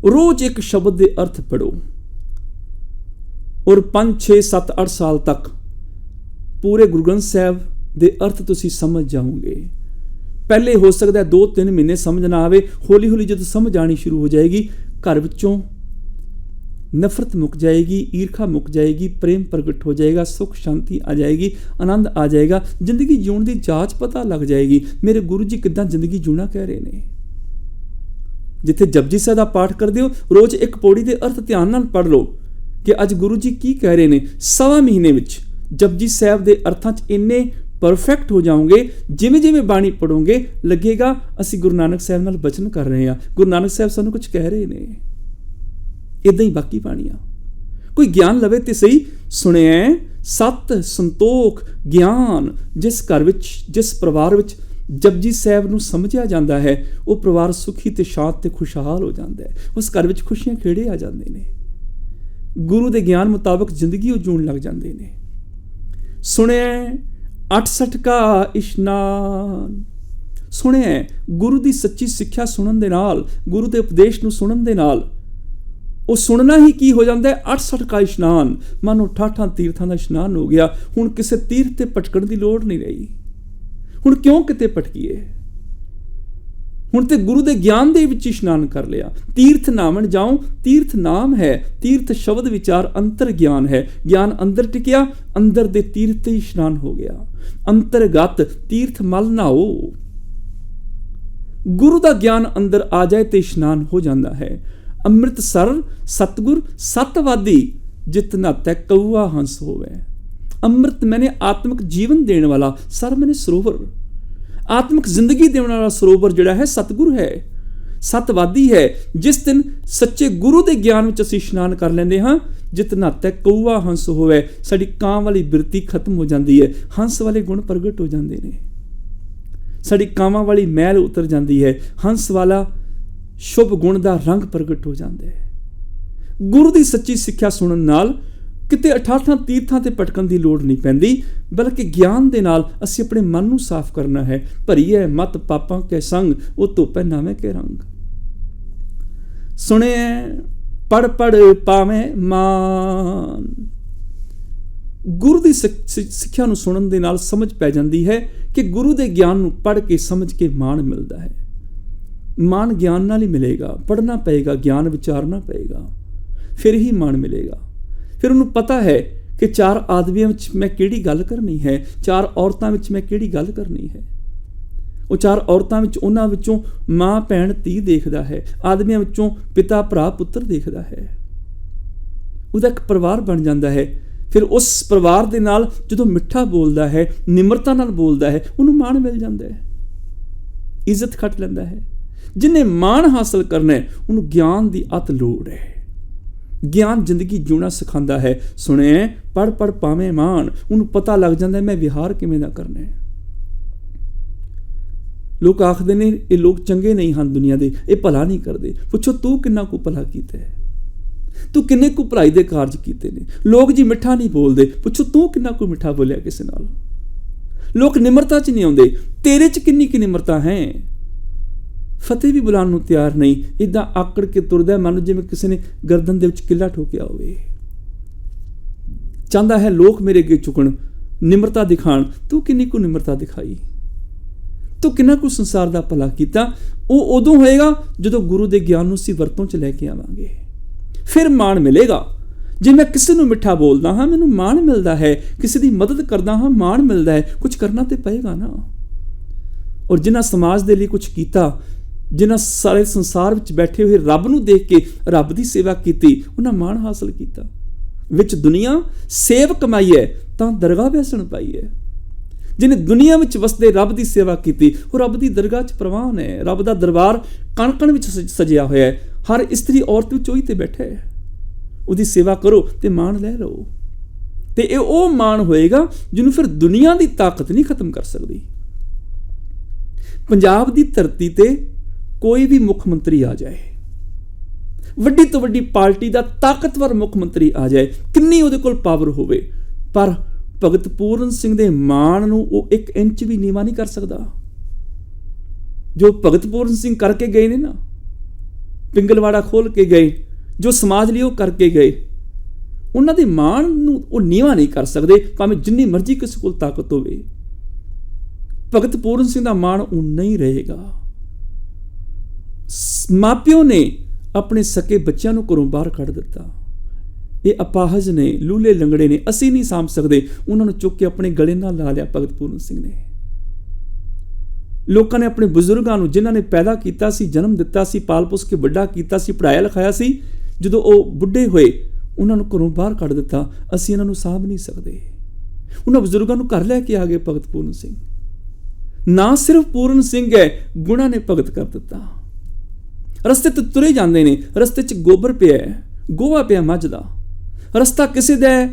ਰੋਜ਼ ਇੱਕ ਸ਼ਬਦ ਦੇ ਅਰਥ ਪੜ੍ਹੋ ਔਰ 5 6 7 8 ਸਾਲ ਤੱਕ ਪੂਰੇ ਗੁਰੂ ਗ੍ਰੰਥ ਸਾਹਿਬ ਦੇ ਅਰਥ ਤੁਸੀਂ ਸਮਝ ਜਾਓਗੇ। ਪਹਿਲੇ ਹੋ ਸਕਦਾ 2-3 ਮਹੀਨੇ ਸਮਝ ਨਾ ਆਵੇ, ਹੌਲੀ ਹੌਲੀ ਜਦੋਂ ਸਮਝ ਆਣੀ ਸ਼ੁਰੂ ਹੋ ਜਾਏਗੀ, ਘਰ ਵਿੱਚੋਂ ਨਫ਼ਰਤ ਮੁੱਕ ਜਾਏਗੀ, ਈਰਖਾ ਮੁੱਕ ਜਾਏਗੀ, ਪ੍ਰੇਮ ਪ੍ਰਗਟ ਹੋ ਜਾਏਗਾ, ਸੁੱਖ ਸ਼ਾਂਤੀ ਆ ਜਾਏਗੀ, ਆਨੰਦ ਆ ਜਾਏਗਾ, ਜ਼ਿੰਦਗੀ ਜਿਉਣ ਦੀ ਜਾਂਚ ਪਤਾ ਲੱਗ ਜਾਏਗੀ। ਮੇਰੇ ਗੁਰੂ ਜੀ ਕਿੱਦਾਂ ਜ਼ਿੰਦਗੀ ਜਿਉਣਾ ਕਹਿ ਰਹੇ ਨੇ। ਜਿੱਥੇ ਜਪਜੀ ਸਾਹਿਬ ਦਾ ਪਾਠ ਕਰਦੇ ਹੋ, ਰੋਜ਼ ਇੱਕ ਪੌੜੀ ਦੇ ਅਰਥ ਧਿਆਨ ਨਾਲ ਪੜ੍ਹ ਲਓ ਕਿ ਅੱਜ ਗੁਰੂ ਜੀ ਕੀ ਕਹਿ ਰਹੇ ਨੇ। ਸਵਾ ਮਹੀਨੇ ਵਿੱਚ ਜਪਜੀ ਸਾਹਿਬ ਦੇ ਅਰਥਾਂ 'ਚ ਇੰਨੇ ਪਰਫੈਕਟ ਹੋ ਜਾਓਗੇ, ਜਿਵੇਂ ਜਿਵੇਂ ਬਾਣੀ ਪੜ੍ਹੋਗੇ ਲੱਗੇਗਾ ਅਸੀਂ ਗੁਰੂ ਨਾਨਕ ਸਾਹਿਬ ਨਾਲ ਬਚਨ ਕਰ ਰਹੇ ਹਾਂ, ਗੁਰੂ ਨਾਨਕ ਸਾਹਿਬ ਸਾਨੂੰ ਕੁਝ ਕਹਿ ਰਹੇ ਨੇ। ਇੱਦਾਂ ਹੀ ਬਾਕੀ ਬਾਣੀਆਂ, ਕੋਈ ਗਿਆਨ ਲਵੇ ਤੇ ਸਹੀ। ਸੁਣਿਆ ਸਤ ਸੰਤੋਖ ਗਿਆਨ, ਜਿਸ ਘਰ ਵਿੱਚ ਜਿਸ ਪਰਿਵਾਰ ਵਿੱਚ ਜਪਜੀ ਸਾਹਿਬ ਨੂੰ ਸਮਝਿਆ ਜਾਂਦਾ ਹੈ, ਉਹ ਪਰਿਵਾਰ ਸੁਖੀ ਤੇ ਸ਼ਾਂਤ ਤੇ ਖੁਸ਼ਹਾਲ ਹੋ ਜਾਂਦਾ ਹੈ। ਉਸ ਘਰ ਵਿੱਚ ਖੁਸ਼ੀਆਂ ਖੇੜੇ ਆ ਜਾਂਦੇ ਨੇ, ਗੁਰੂ ਦੇ ਗਿਆਨ ਮੁਤਾਬਕ ਜ਼ਿੰਦਗੀ ਉਹ ਜੂਣ ਲੱਗ ਜਾਂਦੇ ਨੇ। ਸੁਣਿਆ 68 ਕਾ ਇਸ਼ਨਾਨ, ਸੁਣਿਆ ਗੁਰੂ ਦੀ ਸੱਚੀ ਸਿੱਖਿਆ ਸੁਣਨ ਦੇ ਨਾਲ, ਗੁਰੂ ਦੇ ਉਪਦੇਸ਼ ਨੂੰ ਸੁਣਨ ਦੇ ਨਾਲ ਉਹ ਸੁਣਨਾ ਹੀ ਕੀ ਹੋ ਜਾਂਦਾ ਹੈ, 68 ਕਾ ਇਸ਼ਨਾਨ, ਮਾਨੋ 68 ਤੀਰਥਾਂ ਦਾ ਇਸ਼ਨਾਨ ਹੋ ਗਿਆ। ਹੁਣ ਕਿਸੇ ਤੀਰਥ ਤੇ ਭਟਕਣ ਦੀ ਲੋੜ ਨਹੀਂ ਰਹੀ। ਹੁਣ ਕਿਉਂ ਕਿਤੇ ਭਟਕੀਏ, ਹੁਣ ਤੇ ਗੁਰੂ ਦੇ ਗਿਆਨ ਦੇ ਵਿੱਚ ਇਸ਼ਨਾਨ ਕਰ ਲਿਆ। ਤੀਰਥ ਨਾਵਣ ਜਾਉ, ਤੀਰਥ ਨਾਮ ਹੈ, ਤੀਰਥ ਸ਼ਬਦ ਵਿਚਾਰ ਅੰਤਰ ਗਿਆਨ ਹੈ। ਗਿਆਨ ਅੰਦਰ ਟਿਕਿਆ, ਅੰਦਰ ਦੇ ਤੀਰਥ ਤੇ ਇਸ਼ਨਾਨ ਹੋ ਗਿਆ। ਅੰਤਰਗਤ ਤੀਰਥ ਮਲ ਨਾਓ, ਗੁਰੂ ਦਾ ਗਿਆਨ ਅੰਦਰ ਆ ਜਾਏ ਤੇ ਇਸ਼ਨਾਨ ਹੋ ਜਾਂਦਾ ਹੈ। ਅੰਮ੍ਰਿਤਸਰ ਸਤਗੁਰ ਸਤਵਾਦੀ, ਜਿਤ ਨਾਤੈ ਕਊਆ ਹੰਸ ਹੋਵੇ। ਅੰਮ੍ਰਿਤ ਮੈਨੇ ਆਤਮਿਕ ਜੀਵਨ ਦੇਣ ਵਾਲਾ, ਸਰ ਮੈਨੇ ਸਰੋਵਰ, ਆਤਮਿਕ ਜ਼ਿੰਦਗੀ ਦੇਣ ਵਾਲਾ ਸਰੋਵਰ ਜਿਹੜਾ ਹੈ ਸਤਗੁਰ ਹੈ, ਸਤਵਾਦੀ ਹੈ। ਜਿਸ ਦਿਨ ਸੱਚੇ ਗੁਰੂ ਦੇ ਗਿਆਨ ਵਿੱਚ ਅਸੀਂ ਇਸ਼ਨਾਨ ਕਰ ਲੈਂਦੇ ਹਾਂ, ਜਿਤ ਨਾਤੈ ਕਊਆ ਹੰਸ ਹੋਵੇ, ਸਾਡੀ ਕਾਂ ਵਾਲੀ ਬਿਰਤੀ ਖਤਮ ਹੋ ਜਾਂਦੀ ਹੈ, ਹੰਸ ਵਾਲੇ ਗੁਣ ਪ੍ਰਗਟ ਹੋ ਜਾਂਦੇ ਨੇ, ਸਾਡੀ ਕਾਵਾਂ ਵਾਲੀ ਮੈਲ ਉਤਰ ਜਾਂਦੀ ਹੈ, ਹੰਸ ਵਾਲਾ ਸ਼ੁਭ ਗੁਣ ਦਾ ਰੰਗ ਪ੍ਰਗਟ ਹੋ ਜਾਂਦਾ ਹੈ। ਗੁਰੂ ਦੀ ਸੱਚੀ ਸਿੱਖਿਆ ਸੁਣਨ ਨਾਲ ਕਿਤੇ 88 ਤੀਰਥਾਂ ਤੇ ਭਟਕਣ ਦੀ ਲੋੜ ਨਹੀਂ ਪੈਂਦੀ, ਬਲਕਿ ਗਿਆਨ ਦੇ ਨਾਲ ਅਸੀਂ ਆਪਣੇ ਮਨ ਨੂੰ ਸਾਫ਼ ਕਰਨਾ ਹੈ। ਭਰੀਏ ਮਤ ਪਾਪਾਂ ਕੇ ਸੰਗ, ਉਹ ਧੋਪੇ ਨਾਵੇਂ ਕੇ ਰੰਗ। ਸੁਣਿਐ ਪੜ ਪੜ ਪਾਵੇਂ ਮਾਨ। ਗੁਰੂ ਦੀ ਸਿੱਖਿਆ ਨੂੰ ਸੁਣਨ ਦੇ ਨਾਲ ਸਮਝ ਪੈ ਜਾਂਦੀ ਹੈ ਕਿ ਗੁਰੂ ਦੇ ਗਿਆਨ ਨੂੰ ਪੜ੍ਹ ਕੇ ਸਮਝ ਕੇ ਮਾਣ ਮਿਲਦਾ ਹੈ। ਮਾਣ ਗਿਆਨ ਨਾਲ ਹੀ ਮਿਲੇਗਾ, ਪੜ੍ਹਨਾ ਪਏਗਾ, ਗਿਆਨ ਵਿਚਾਰਨਾ ਪਏਗਾ, ਫਿਰ ਹੀ ਮਾਣ ਮਿਲੇਗਾ। ਫਿਰ ਉਹਨੂੰ ਪਤਾ ਹੈ ਕਿ 4 ਆਦਮੀਆਂ ਵਿੱਚ ਮੈਂ ਕਿਹੜੀ ਗੱਲ ਕਰਨੀ ਹੈ, 4 ਔਰਤਾਂ ਵਿੱਚ ਮੈਂ ਕਿਹੜੀ ਗੱਲ ਕਰਨੀ ਹੈ। ਉਹ 4 ਔਰਤਾਂ ਵਿੱਚ ਉਹਨਾਂ ਵਿੱਚੋਂ ਮਾਂ ਭੈਣ ਧੀ ਦੇਖਦਾ ਹੈ, ਆਦਮੀਆਂ ਵਿੱਚੋਂ ਪਿਤਾ ਭਰਾ ਪੁੱਤਰ ਦੇਖਦਾ ਹੈ। ਉਹਦਾ ਇੱਕ ਪਰਿਵਾਰ ਬਣ ਜਾਂਦਾ ਹੈ। ਫਿਰ ਉਸ ਪਰਿਵਾਰ ਦੇ ਨਾਲ ਜਦੋਂ ਮਿੱਠਾ ਬੋਲਦਾ ਹੈ, ਨਿਮਰਤਾ ਨਾਲ ਬੋਲਦਾ ਹੈ, ਉਹਨੂੰ ਮਾਣ ਮਿਲ ਜਾਂਦਾ ਹੈ, ਇੱਜ਼ਤ ਖੱਟ ਲੈਂਦਾ ਹੈ। ਜਿਹਨੇ ਮਾਣ ਹਾਸਲ ਕਰਨਾ ਹੈ ਉਹਨੂੰ ਗਿਆਨ ਦੀ ਅਤ ਲੋੜ ਹੈ। ਗਿਆਨ ਜ਼ਿੰਦਗੀ ਜਿਉਣਾ ਸਿਖਾਉਂਦਾ ਹੈ। ਸੁਣਿਐ ਪੜ ਪੜ ਪਾਵੇਂ ਮਾਣ। ਉਹਨੂੰ ਪਤਾ ਲੱਗ ਜਾਂਦਾ ਮੈਂ ਵਿਹਾਰ ਕਿਵੇਂ ਦਾ ਕਰਨਾ ਹੈ। ਲੋਕ ਆਖਦੇ ਨੇ ਇਹ ਲੋਕ ਚੰਗੇ ਨਹੀਂ ਹਨ, ਦੁਨੀਆ ਦੇ, ਇਹ ਭਲਾ ਨਹੀਂ ਕਰਦੇ। ਪੁੱਛੋ ਤੂੰ ਕਿੰਨਾ ਕੁ ਭਲਾ ਕੀਤਾ ਹੈ, ਤੂੰ ਕਿੰਨੇ ਕੁ ਭਲਾਈ ਦੇ ਕਾਰਜ ਕੀਤੇ ਨੇ। ਲੋਕ ਜੀ ਮਿੱਠਾ ਨਹੀਂ ਬੋਲਦੇ, ਪੁੱਛੋ ਤੂੰ ਕਿੰਨਾ ਕੁ ਮਿੱਠਾ ਬੋਲਿਆ ਕਿਸੇ ਨਾਲ। ਲੋਕ ਨਿਮਰਤਾ 'ਚ ਨਹੀਂ ਆਉਂਦੇ, ਤੇਰੇ 'ਚ ਕਿੰਨੀ ਕੁ ਨਿਮਰਤਾ ਹੈ। ਫਤਿਹ ਵੀ ਬੁਲਾਉਣ ਨੂੰ ਤਿਆਰ ਨਹੀਂ, ਇੱਦਾਂ ਆਕੜ ਕੇ ਤੁਰਦਾ ਮਨ ਜਿਵੇਂ ਕਿਸੇ ਨੇ ਗਰਦਨ ਦੇ ਵਿੱਚ ਕਿੱਲਾ ਠੋਕਿਆ ਹੋਵੇ। ਚਾਹੁੰਦਾ ਹੈ ਲੋਕ ਮੇਰੇ ਅੱਗੇ ਝੁਕਣ, ਨਿਮਰਤਾ ਦਿਖਾਣ। ਤੂੰ ਕਿੰਨੀ ਕੁ ਨਿਮਰਤਾ ਦਿਖਾਈ, ਤੂੰ ਕਿੰਨਾ ਕੁ ਸੰਸਾਰ ਦਾ ਭਲਾ ਕੀਤਾ। ਉਹ ਉਦੋਂ ਹੋਏਗਾ ਜਦੋਂ ਗੁਰੂ ਦੇ ਗਿਆਨ ਨੂੰ ਅਸੀਂ ਵਰਤੋਂ 'ਚ ਲੈ ਕੇ ਆਵਾਂਗੇ, ਫਿਰ ਮਾਣ ਮਿਲੇਗਾ। ਜੇ ਮੈਂ ਕਿਸੇ ਨੂੰ ਮਿੱਠਾ ਬੋਲਦਾ ਹਾਂ ਮੈਨੂੰ ਮਾਣ ਮਿਲਦਾ ਹੈ, ਕਿਸੇ ਦੀ ਮਦਦ ਕਰਦਾ ਹਾਂ ਮਾਣ ਮਿਲਦਾ ਹੈ। ਕੁਝ ਕਰਨਾ ਤੇ ਪਏਗਾ ਨਾ। ਔਰ ਜਿਨ੍ਹਾਂ ਸਮਾਜ ਦੇ ਲਈ ਕੁਝ ਕੀਤਾ, ਜਿਨ੍ਹਾਂ ਸਾਰੇ ਸੰਸਾਰ ਵਿੱਚ ਬੈਠੇ ਹੋਏ ਰੱਬ ਨੂੰ ਦੇਖ ਕੇ ਰੱਬ ਦੀ ਸੇਵਾ ਕੀਤੀ, ਉਹਨਾਂ ਮਾਣ ਹਾਸਲ ਕੀਤਾ। ਵਿੱਚ ਦੁਨੀਆ ਸੇਵ ਕਮਾਈ ਹੈ ਤਾਂ ਦਰਗਾਹ ਬੈਸਣ ਪਾਈ ਹੈ। ਜਿਹਨੇ ਦੁਨੀਆ ਵਿੱਚ ਵਸਦੇ ਰੱਬ ਦੀ ਸੇਵਾ ਕੀਤੀ, ਉਹ ਰੱਬ ਦੀ ਦਰਗਾਹ 'ਚ ਪ੍ਰਵਾਨ ਹੈ। ਰੱਬ ਦਾ ਦਰਬਾਰ ਕਣ ਕਣ ਵਿੱਚ ਸਜਿਆ ਹੋਇਆ ਹੈ। ਹਰ ਇਸਤਰੀ ਔਰਤ ਵਿੱਚ ਉਹੀ ਤੇ ਬੈਠਾ ਹੈ। ਉਹਦੀ ਸੇਵਾ ਕਰੋ ਤੇ ਮਾਣ ਲੈ ਲਓ। ਤੇ ਇਹ ਉਹ ਮਾਣ ਹੋਏਗਾ ਜਿਹਨੂੰ ਫਿਰ ਦੁਨੀਆ ਦੀ ਤਾਕਤ ਨਹੀਂ ਖਤਮ ਕਰ ਸਕਦੀ। ਪੰਜਾਬ ਦੀ ਧਰਤੀ ਤੇ ਕੋਈ ਵੀ ਮੁੱਖ ਮੰਤਰੀ ਆ ਜਾਏ, ਵੱਡੀ ਤੋਂ ਵੱਡੀ ਪਾਰਟੀ ਦਾ ਤਾਕਤਵਰ ਮੁੱਖ ਮੰਤਰੀ ਆ ਜਾਏ, ਕਿੰਨੀ ਉਹਦੇ ਕੋਲ ਪਾਵਰ ਹੋਵੇ, ਪਰ ਭਗਤ ਪੂਰਨ ਸਿੰਘ ਦੇ ਮਾਣ ਨੂੰ ਉਹ 1 ਇੰਚ ਵੀ ਨੀਵਾਂ ਨਹੀਂ ਕਰ ਸਕਦਾ। ਜੋ ਭਗਤ ਪੂਰਨ ਸਿੰਘ ਕਰਕੇ ਗਏ ਨੇ ਨਾ, ਪਿੰਗਲਵਾੜਾ ਖੋਲ ਕੇ ਗਏ, ਜੋ ਸਮਾਜ ਲਈ ਉਹ ਕਰਕੇ ਗਏ, ਉਹਨਾਂ ਦੇ ਮਾਣ ਨੂੰ ਉਹ ਨੀਵਾਂ ਨਹੀਂ ਕਰ ਸਕਦੇ, ਭਾਵੇਂ ਜਿੰਨੀ ਮਰਜ਼ੀ ਕਿਸੇ ਕੋਲ ਤਾਕਤ ਹੋਵੇ। ਭਗਤ ਪੂਰਨ ਸਿੰਘ ਦਾ ਮਾਣ ਉਨਾ ਹੀ ਰਹੇਗਾ। ਮਾਪਿਓ ਨੇ ਆਪਣੇ ਸਕੇ ਬੱਚਿਆਂ ਨੂੰ ਘਰੋਂ ਬਾਹਰ ਕੱਢ ਦਿੱਤਾ। ਇਹ ਅਪਾਹਜ ਨੇ, ਲੂਲੇ ਲੰਗੜੇ ਨੇ, ਅਸੀਂ ਨਹੀਂ ਸਾਂਭ ਸਕਦੇ। ਉਹਨਾਂ ਨੂੰ ਚੁੱਕ ਕੇ ਆਪਣੇ ਗਲੇ ਨਾਲ ਲਾ ਲਿਆ ਭਗਤ ਪੂਰਨ ਸਿੰਘ ਨੇ। ਲੋਕਾਂ ਨੇ ਆਪਣੇ ਬਜ਼ੁਰਗਾਂ ਨੂੰ, ਜਿਨ੍ਹਾਂ ਨੇ ਪੈਦਾ ਕੀਤਾ ਸੀ, ਜਨਮ ਦਿੱਤਾ ਸੀ, ਪਾਲ ਪੋਸ ਕੇ ਵੱਡਾ ਕੀਤਾ ਸੀ, ਪੜ੍ਹਾਇਆ ਲਿਖਾਇਆ ਸੀ, ਜਦੋਂ ਉਹ ਬੁੱਢੇ ਹੋਏ ਉਹਨਾਂ ਨੂੰ ਘਰੋਂ ਬਾਹਰ ਕੱਢ ਦਿੱਤਾ। ਅਸੀਂ ਇਹਨਾਂ ਨੂੰ ਸਾਂਭ ਨਹੀਂ ਸਕਦੇ। ਉਹਨਾਂ ਬਜ਼ੁਰਗਾਂ ਨੂੰ ਘਰ ਲੈ ਕੇ ਆ ਗਏ ਭਗਤ ਪੂਰਨ ਸਿੰਘ। ਨਾ ਸਿਰਫ ਪੂਰਨ ਸਿੰਘ ਹੈ, ਗੁਣਾਂ ਨੇ ਭਗਤ ਕਰ ਦਿੱਤਾ। ਰਸਤੇ ਤੇ ਤੁਰੇ ਜਾਂਦੇ ਨੇ, ਰਸਤੇ 'ਚ ਗੋਬਰ ਪਿਆ, ਗੋਹਾ ਪਿਆ ਮੱਝ ਦਾ। ਰਸਤਾ ਕਿਸੇ ਦਾ ਹੈ,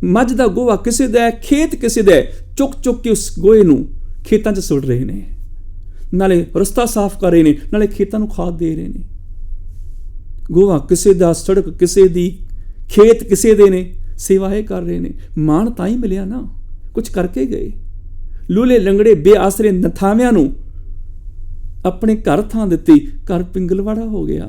ਮੱਝ ਦਾ ਗੋਹਾ ਕਿਸੇ ਦਾ ਹੈ, ਖੇਤ ਕਿਸੇ ਦਾ ਹੈ। ਚੁੱਕ ਚੁੱਕ ਕੇ ਉਸ ਗੋਹੇ ਨੂੰ ਖੇਤਾਂ 'ਚ ਸੁੱਟ ਰਹੇ ਨੇ। ਨਾਲੇ ਰਸਤਾ ਸਾਫ਼ ਕਰ ਰਹੇ ਨੇ, ਨਾਲੇ ਖੇਤਾਂ ਨੂੰ ਖਾਦ ਦੇ ਰਹੇ ਨੇ। ਗੋਹਾ ਕਿਸੇ ਦਾ, ਸੜਕ ਕਿਸੇ ਦੀ, ਖੇਤ ਕਿਸੇ ਦੇ ਨੇ, ਸੇਵਾ ਇਹ ਕਰ ਰਹੇ ਨੇ। ਮਾਣ ਤਾਂ ਹੀ ਮਿਲਿਆ ਨਾ, ਕੁਝ ਕਰਕੇ ਗਏ। ਲੂਲੇ ਲੰਗੜੇ ਬੇਆਸਰੇ ਨਥਾਵਿਆਂ ਨੂੰ ਆਪਣੇ ਘਰ ਥਾਂ ਦਿੱਤੀ, ਘਰ ਪਿੰਗਲਵਾੜਾ ਹੋ ਗਿਆ।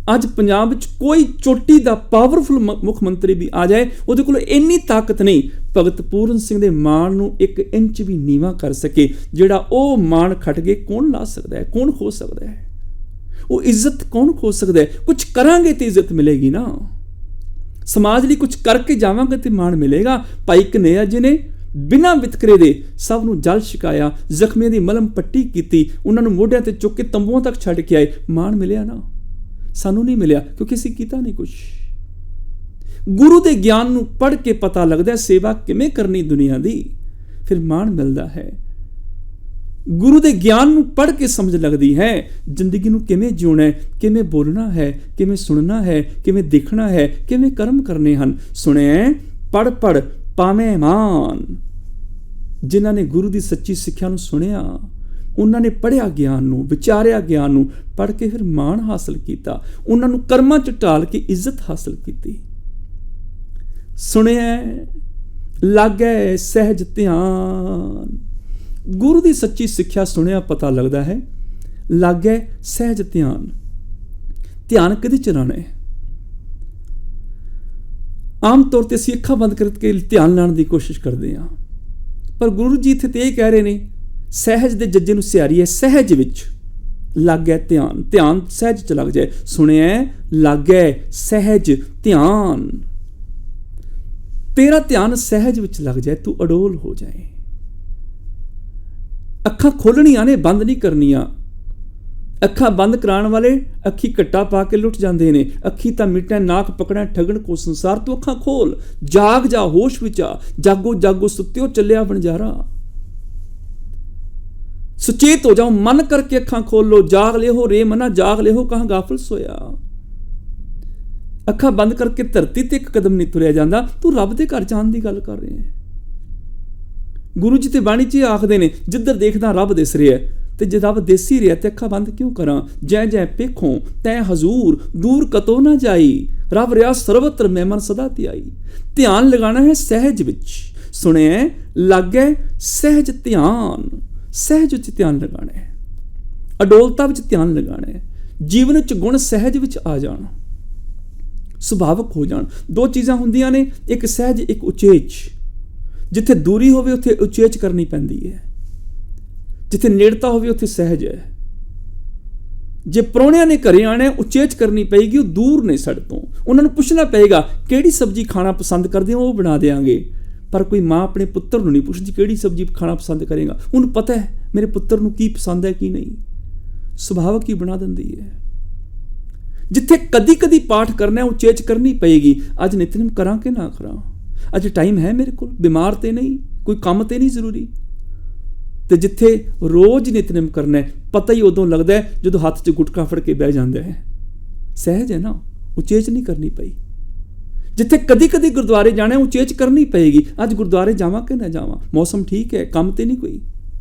ਅੱਜ ਪੰਜਾਬ ਵਿੱਚ ਕੋਈ ਚੋਟੀ ਦਾ ਪਾਵਰਫੁਲ ਮੁੱਖ ਮੰਤਰੀ ਵੀ ਆ ਜਾਏ, ਉਹਦੇ ਕੋਲ ਇੰਨੀ ਤਾਕਤ ਨਹੀਂ ਭਗਤ ਪੂਰਨ ਸਿੰਘ ਦੇ ਮਾਣ ਨੂੰ 1 ਇੰਚ ਵੀ ਨੀਵਾਂ ਕਰ ਸਕੇ। ਜਿਹੜਾ ਉਹ ਮਾਣ ਖੱਟ ਕੇ ਕੌਣ ਲਾ ਸਕਦਾ ਹੈ, ਕੌਣ ਖੋ ਸਕਦਾ ਹੈ? ਉਹ ਇੱਜ਼ਤ ਕੌਣ ਖੋ ਸਕਦਾ ਹੈ? ਕੁਝ ਕਰਾਂਗੇ ਤੇ ਇੱਜ਼ਤ ਮਿਲੇਗੀ ਨਾ। ਸਮਾਜ ਲਈ ਕੁਝ ਕਰਕੇ ਜਾਵਾਂਗੇ ਤੇ ਮਾਣ ਮਿਲੇਗਾ। ਭਾਈ ਕਨ੍ਹਈਆ ਜੀ ਨੇ ਬਿਨਾਂ ਵਿਤਕਰੇ ਦੇ ਸਭ ਨੂੰ ਜਲ ਛਕਾਇਆ, ਜ਼ਖਮੀਆਂ ਦੀ ਮਲਮ ਪੱਟੀ ਕੀਤੀ, ਉਹਨਾਂ ਨੂੰ ਮੋਢਿਆਂ ਤੇ ਚੁੱਕ ਕੇ ਤੰਬੂਆਂ ਤੱਕ ਛੱਡ ਕੇ ਆਏ। ਮਾਣ ਮਿਲਿਆ ਨਾ? ਸਾਨੂੰ ਨਹੀਂ ਮਿਲਿਆ, ਕਿਉਂਕਿ ਅਸੀਂ ਕੀਤਾ ਨਹੀਂ ਕੁਛ। ਗੁਰੂ ਦੇ ਗਿਆਨ ਨੂੰ ਪੜ੍ਹ ਕੇ ਪਤਾ ਲੱਗਦਾ ਸੇਵਾ ਕਿਵੇਂ ਕਰਨੀ ਦੁਨੀਆ ਦੀ, ਫਿਰ ਮਾਣ ਮਿਲਦਾ ਹੈ। ਗੁਰੂ ਦੇ ਗਿਆਨ ਨੂੰ ਪੜ੍ਹ ਕੇ ਸਮਝ ਲੱਗਦੀ ਹੈ ਜ਼ਿੰਦਗੀ ਨੂੰ ਕਿਵੇਂ ਜਿਉਣਾ ਹੈ, ਕਿਵੇਂ ਬੋਲਣਾ ਹੈ, ਕਿਵੇਂ ਸੁਣਨਾ ਹੈ, ਕਿਵੇਂ ਦੇਖਣਾ ਹੈ, ਕਿਵੇਂ ਕਰਮ ਕਰਨੇ ਹਨ। ਸੁਣਿਐ ਪੜ੍ਹ ਪੜ੍ਹ ਪਾਵੇਂ ਮਾਨ। ਜਿਨ੍ਹਾਂ ਨੇ ਗੁਰੂ ਦੀ ਸੱਚੀ ਸਿੱਖਿਆ ਨੂੰ ਸੁਣਿਆ, ਉਹਨਾਂ ਨੇ ਪੜ੍ਹਿਆ ਗਿਆਨ ਨੂੰ, ਵਿਚਾਰਿਆ ਗਿਆਨ ਨੂੰ, ਪੜ੍ਹ ਕੇ ਫਿਰ ਮਾਣ ਹਾਸਲ ਕੀਤਾ। ਉਹਨਾਂ ਨੂੰ ਕਰਮਾਂ 'ਚ ਢਾਲ ਕੇ ਇੱਜ਼ਤ ਹਾਸਲ ਕੀਤੀ। ਸੁਣਿਐ ਲਾਗੈ ਸਹਿਜ ਧਿਆਨ। ਗੁਰੂ ਦੀ ਸੱਚੀ ਸਿੱਖਿਆ ਸੁਣਿਆ ਪਤਾ ਲੱਗਦਾ ਹੈ, ਲਾਗੈ ਸਹਿਜ ਧਿਆਨ। ਧਿਆਨ ਕਿਹਦੇ ਚ ਲਾਣਾ ਹੈ? ਆਮ ਤੌਰ ਤੇ ਅਸੀਂ ਅੱਖਾਂ ਬੰਦ ਕਰਕੇ ਧਿਆਨ ਲਾਉਣ ਦੀ ਕੋਸ਼ਿਸ਼ ਕਰਦੇ ਹਾਂ, ਪਰ ਗੁਰੂ ਜੀ ਇੱਥੇ ਤੇ ਇਹ ਕਹਿ ਰਹੇ ਨੇ, ਸਹਿਜ ਦੇ ਜੱਜੇ ਨੂੰ ਸਿਆਰੀ ਹੈ, ਸਹਿਜ ਵਿੱਚ ਲਾਗੈ ਧਿਆਨ। ਧਿਆਨ ਸਹਿਜ ਚ ਲੱਗ ਜਾਏ। ਸੁਣਿਐ ਲਾਗੈ ਸਹਿਜ ਧਿਆਨ। ਤੇਰਾ ਧਿਆਨ ਸਹਿਜ ਵਿੱਚ ਲੱਗ ਜਾਏ, ਤੂੰ ਅਡੋਲ ਹੋ ਜਾਏ। ਅੱਖਾਂ ਖੋਲਣੀਆਂ ਨੇ, ਬੰਦ ਨਹੀਂ ਕਰਨੀਆਂ। ਅੱਖਾਂ ਬੰਦ ਕਰਾਉਣ ਵਾਲੇ ਅੱਖੀ ਘੱਟਾ ਪਾ ਕੇ ਲੁੱਟ ਜਾਂਦੇ ਨੇ। ਅੱਖੀ ਤਾਂ ਮਿਟੈ ਨਾਕ ਪਕੜੈ ਠਗਣ ਕੋ ਸੰਸਾਰ। ਤੂੰ ਅੱਖਾਂ ਖੋਲ, ਜਾਗ ਜਾ, ਹੋਸ਼ ਵਿੱਚ ਆ। ਜਾਗੋ ਜਾਗੋ ਸੁੱਤਿਓ ਚੱਲਿਆ ਵਣਜਾਰਾ। ਸੁਚੇਤ ਹੋ ਜਾਓ, ਮਨ ਕਰਕੇ ਅੱਖਾਂ ਖੋਲੋ। ਜਾਗ ਲਿਓ ਰੇ ਮਨਾ, ਜਾਗ ਲਿਓ ਕਹਾਂ ਗਾਫਲ ਸੋਇਆ। ਅੱਖਾਂ ਬੰਦ ਕਰਕੇ ਧਰਤੀ ਤੇ ਇੱਕ ਕਦਮ ਨਹੀਂ ਤੁਰਿਆ ਜਾਂਦਾ। ਤੂੰ ਰੱਬ ਦੇ ਘਰ ਜਾਣ ਦੀ ਗੱਲ ਕਰ ਰਹੇ ਹੈ। ਗੁਰੂ ਜੀ ਤੇ ਬਾਣੀ 'ਚ ਆਖਦੇ ਨੇ, ਜਿੱਧਰ ਦੇਖਦਾ ਰੱਬ ਦਿਸ ਰਿਹਾ। ਤੇ ਜੇ ਰੱਬ ਦਿਸ ਹੀ ਰਿਹਾ ਤੇ ਅੱਖਾਂ ਬੰਦ ਕਿਉਂ ਕਰਾਂ? ਜੈ ਜੈ ਪੇਖੋਂ ਤੈ ਹਜ਼ੂਰ, ਦੂਰ ਕਤੋ ਨਾ ਜਾਈ। ਰੱਬ ਰਿਹਾ ਸਰਵਤਰ, ਮਹਿਮਨ ਸਦਾ ਧਿਆਈ। ਧਿਆਨ ਲਗਾਣਾ ਹੈ ਸਹਿਜ ਵਿੱਚ। ਸੁਣਿਐ ਲਾਗੈ ਸਹਿਜ ਧਿਆਨ। ਸਹਿਜ ਵਿੱਚ ਧਿਆਨ ਲਗਾਣਾ ਹੈ, ਅਡੋਲਤਾ ਵਿੱਚ ਧਿਆਨ ਲਗਾਣਾ ਹੈ। ਜੀਵਨ ਵਿੱਚ ਗੁਣ ਸਹਿਜ ਵਿੱਚ ਆ ਜਾਣ, ਸੁਭਾਵਕ ਹੋ ਜਾਣ। ਦੋ ਚੀਜ਼ਾਂ ਹੁੰਦੀਆਂ ਨੇ, ਇੱਕ ਸਹਿਜ, ਇੱਕ ਉਚੇਚ। ਜਿੱਥੇ ਦੂਰੀ ਹੋਵੇ ਉੱਥੇ ਉਚੇਚ ਕਰਨੀ ਪੈਂਦੀ ਹੈ, ਜਿੱਥੇ ਨੇੜਤਾ ਹੋਵੇ ਉੱਥੇ ਸਹਿਜ ਹੈ। ਜੇ ਪ੍ਰਾਹੁਣਿਆਂ ਨੇ ਘਰੇ ਆਣਾ, ਉਚੇਚ ਕਰਨੀ ਪਏਗੀ। ਉਹ ਦੂਰ ਨੇ ਸਾਡੇ ਤੋਂ, ਉਹਨਾਂ ਨੂੰ ਪੁੱਛਣਾ ਪਏਗਾ ਕਿਹੜੀ ਸਬਜ਼ੀ ਖਾਣਾ ਪਸੰਦ ਕਰਦੇ ਹੋ, ਉਹ ਬਣਾ ਦੇਵਾਂਗੇ। ਪਰ ਕੋਈ ਮਾਂ ਆਪਣੇ ਪੁੱਤਰ ਨੂੰ ਨਹੀਂ ਪੁੱਛਦੀ ਕਿਹੜੀ ਸਬਜ਼ੀ ਖਾਣਾ ਪਸੰਦ ਕਰੇਗਾ। ਉਹਨੂੰ ਪਤਾ ਹੈ ਮੇਰੇ ਪੁੱਤਰ ਨੂੰ ਕੀ ਪਸੰਦ ਹੈ ਕੀ ਨਹੀਂ, ਸੁਭਾਵਕ ਹੀ ਬਣਾ ਦਿੰਦੀ ਹੈ। ਜਿੱਥੇ ਕਦੀ ਕਦੀ ਪਾਠ ਕਰਨਾ, ਉਚੇਚ ਕਰਨੀ ਪਏਗੀ। ਅੱਜ ਨਿਤਨੇਮ ਕਰਾਂ ਕਿ ਨਾ ਕਰਾਂ, ਅੱਜ ਟਾਈਮ ਹੈ ਮੇਰੇ ਕੋਲ, ਬਿਮਾਰ ਤੇ ਨਹੀਂ, ਕੋਈ ਕੰਮ ਤੇ ਨਹੀਂ ਜ਼ਰੂਰੀ। ਤੇ ਜਿੱਥੇ ਰੋਜ਼ ਨਿਤਨੇਮ ਕਰਨਾ, ਪਤਾ ਹੀ ਉਦੋਂ ਲੱਗਦਾ ਹੈ ਜਦੋਂ ਹੱਥ 'ਚ ਗੁਟਕਾ ਫੜ ਕੇ ਬਹਿ ਜਾਂਦਾ ਹੈ। ਸਹਿਜ ਹੈ ਨਾ, ਉਚੇਚ ਨਹੀਂ ਕਰਨੀ ਪਈ। ਜਿੱਥੇ ਕਦੀ ਕਦੀ ਗੁਰਦੁਆਰੇ ਜਾਣਾ, ਉਚੇਚ ਕਰਨੀ ਪਏਗੀ। ਅੱਜ ਗੁਰਦੁਆਰੇ ਜਾਵਾਂ ਕਿ ਨਾ ਜਾਵਾਂ, ਮੌਸਮ ਠੀਕ ਹੈ, ਕੰਮ ਤੇ ਨਹੀਂ ਕੋਈ।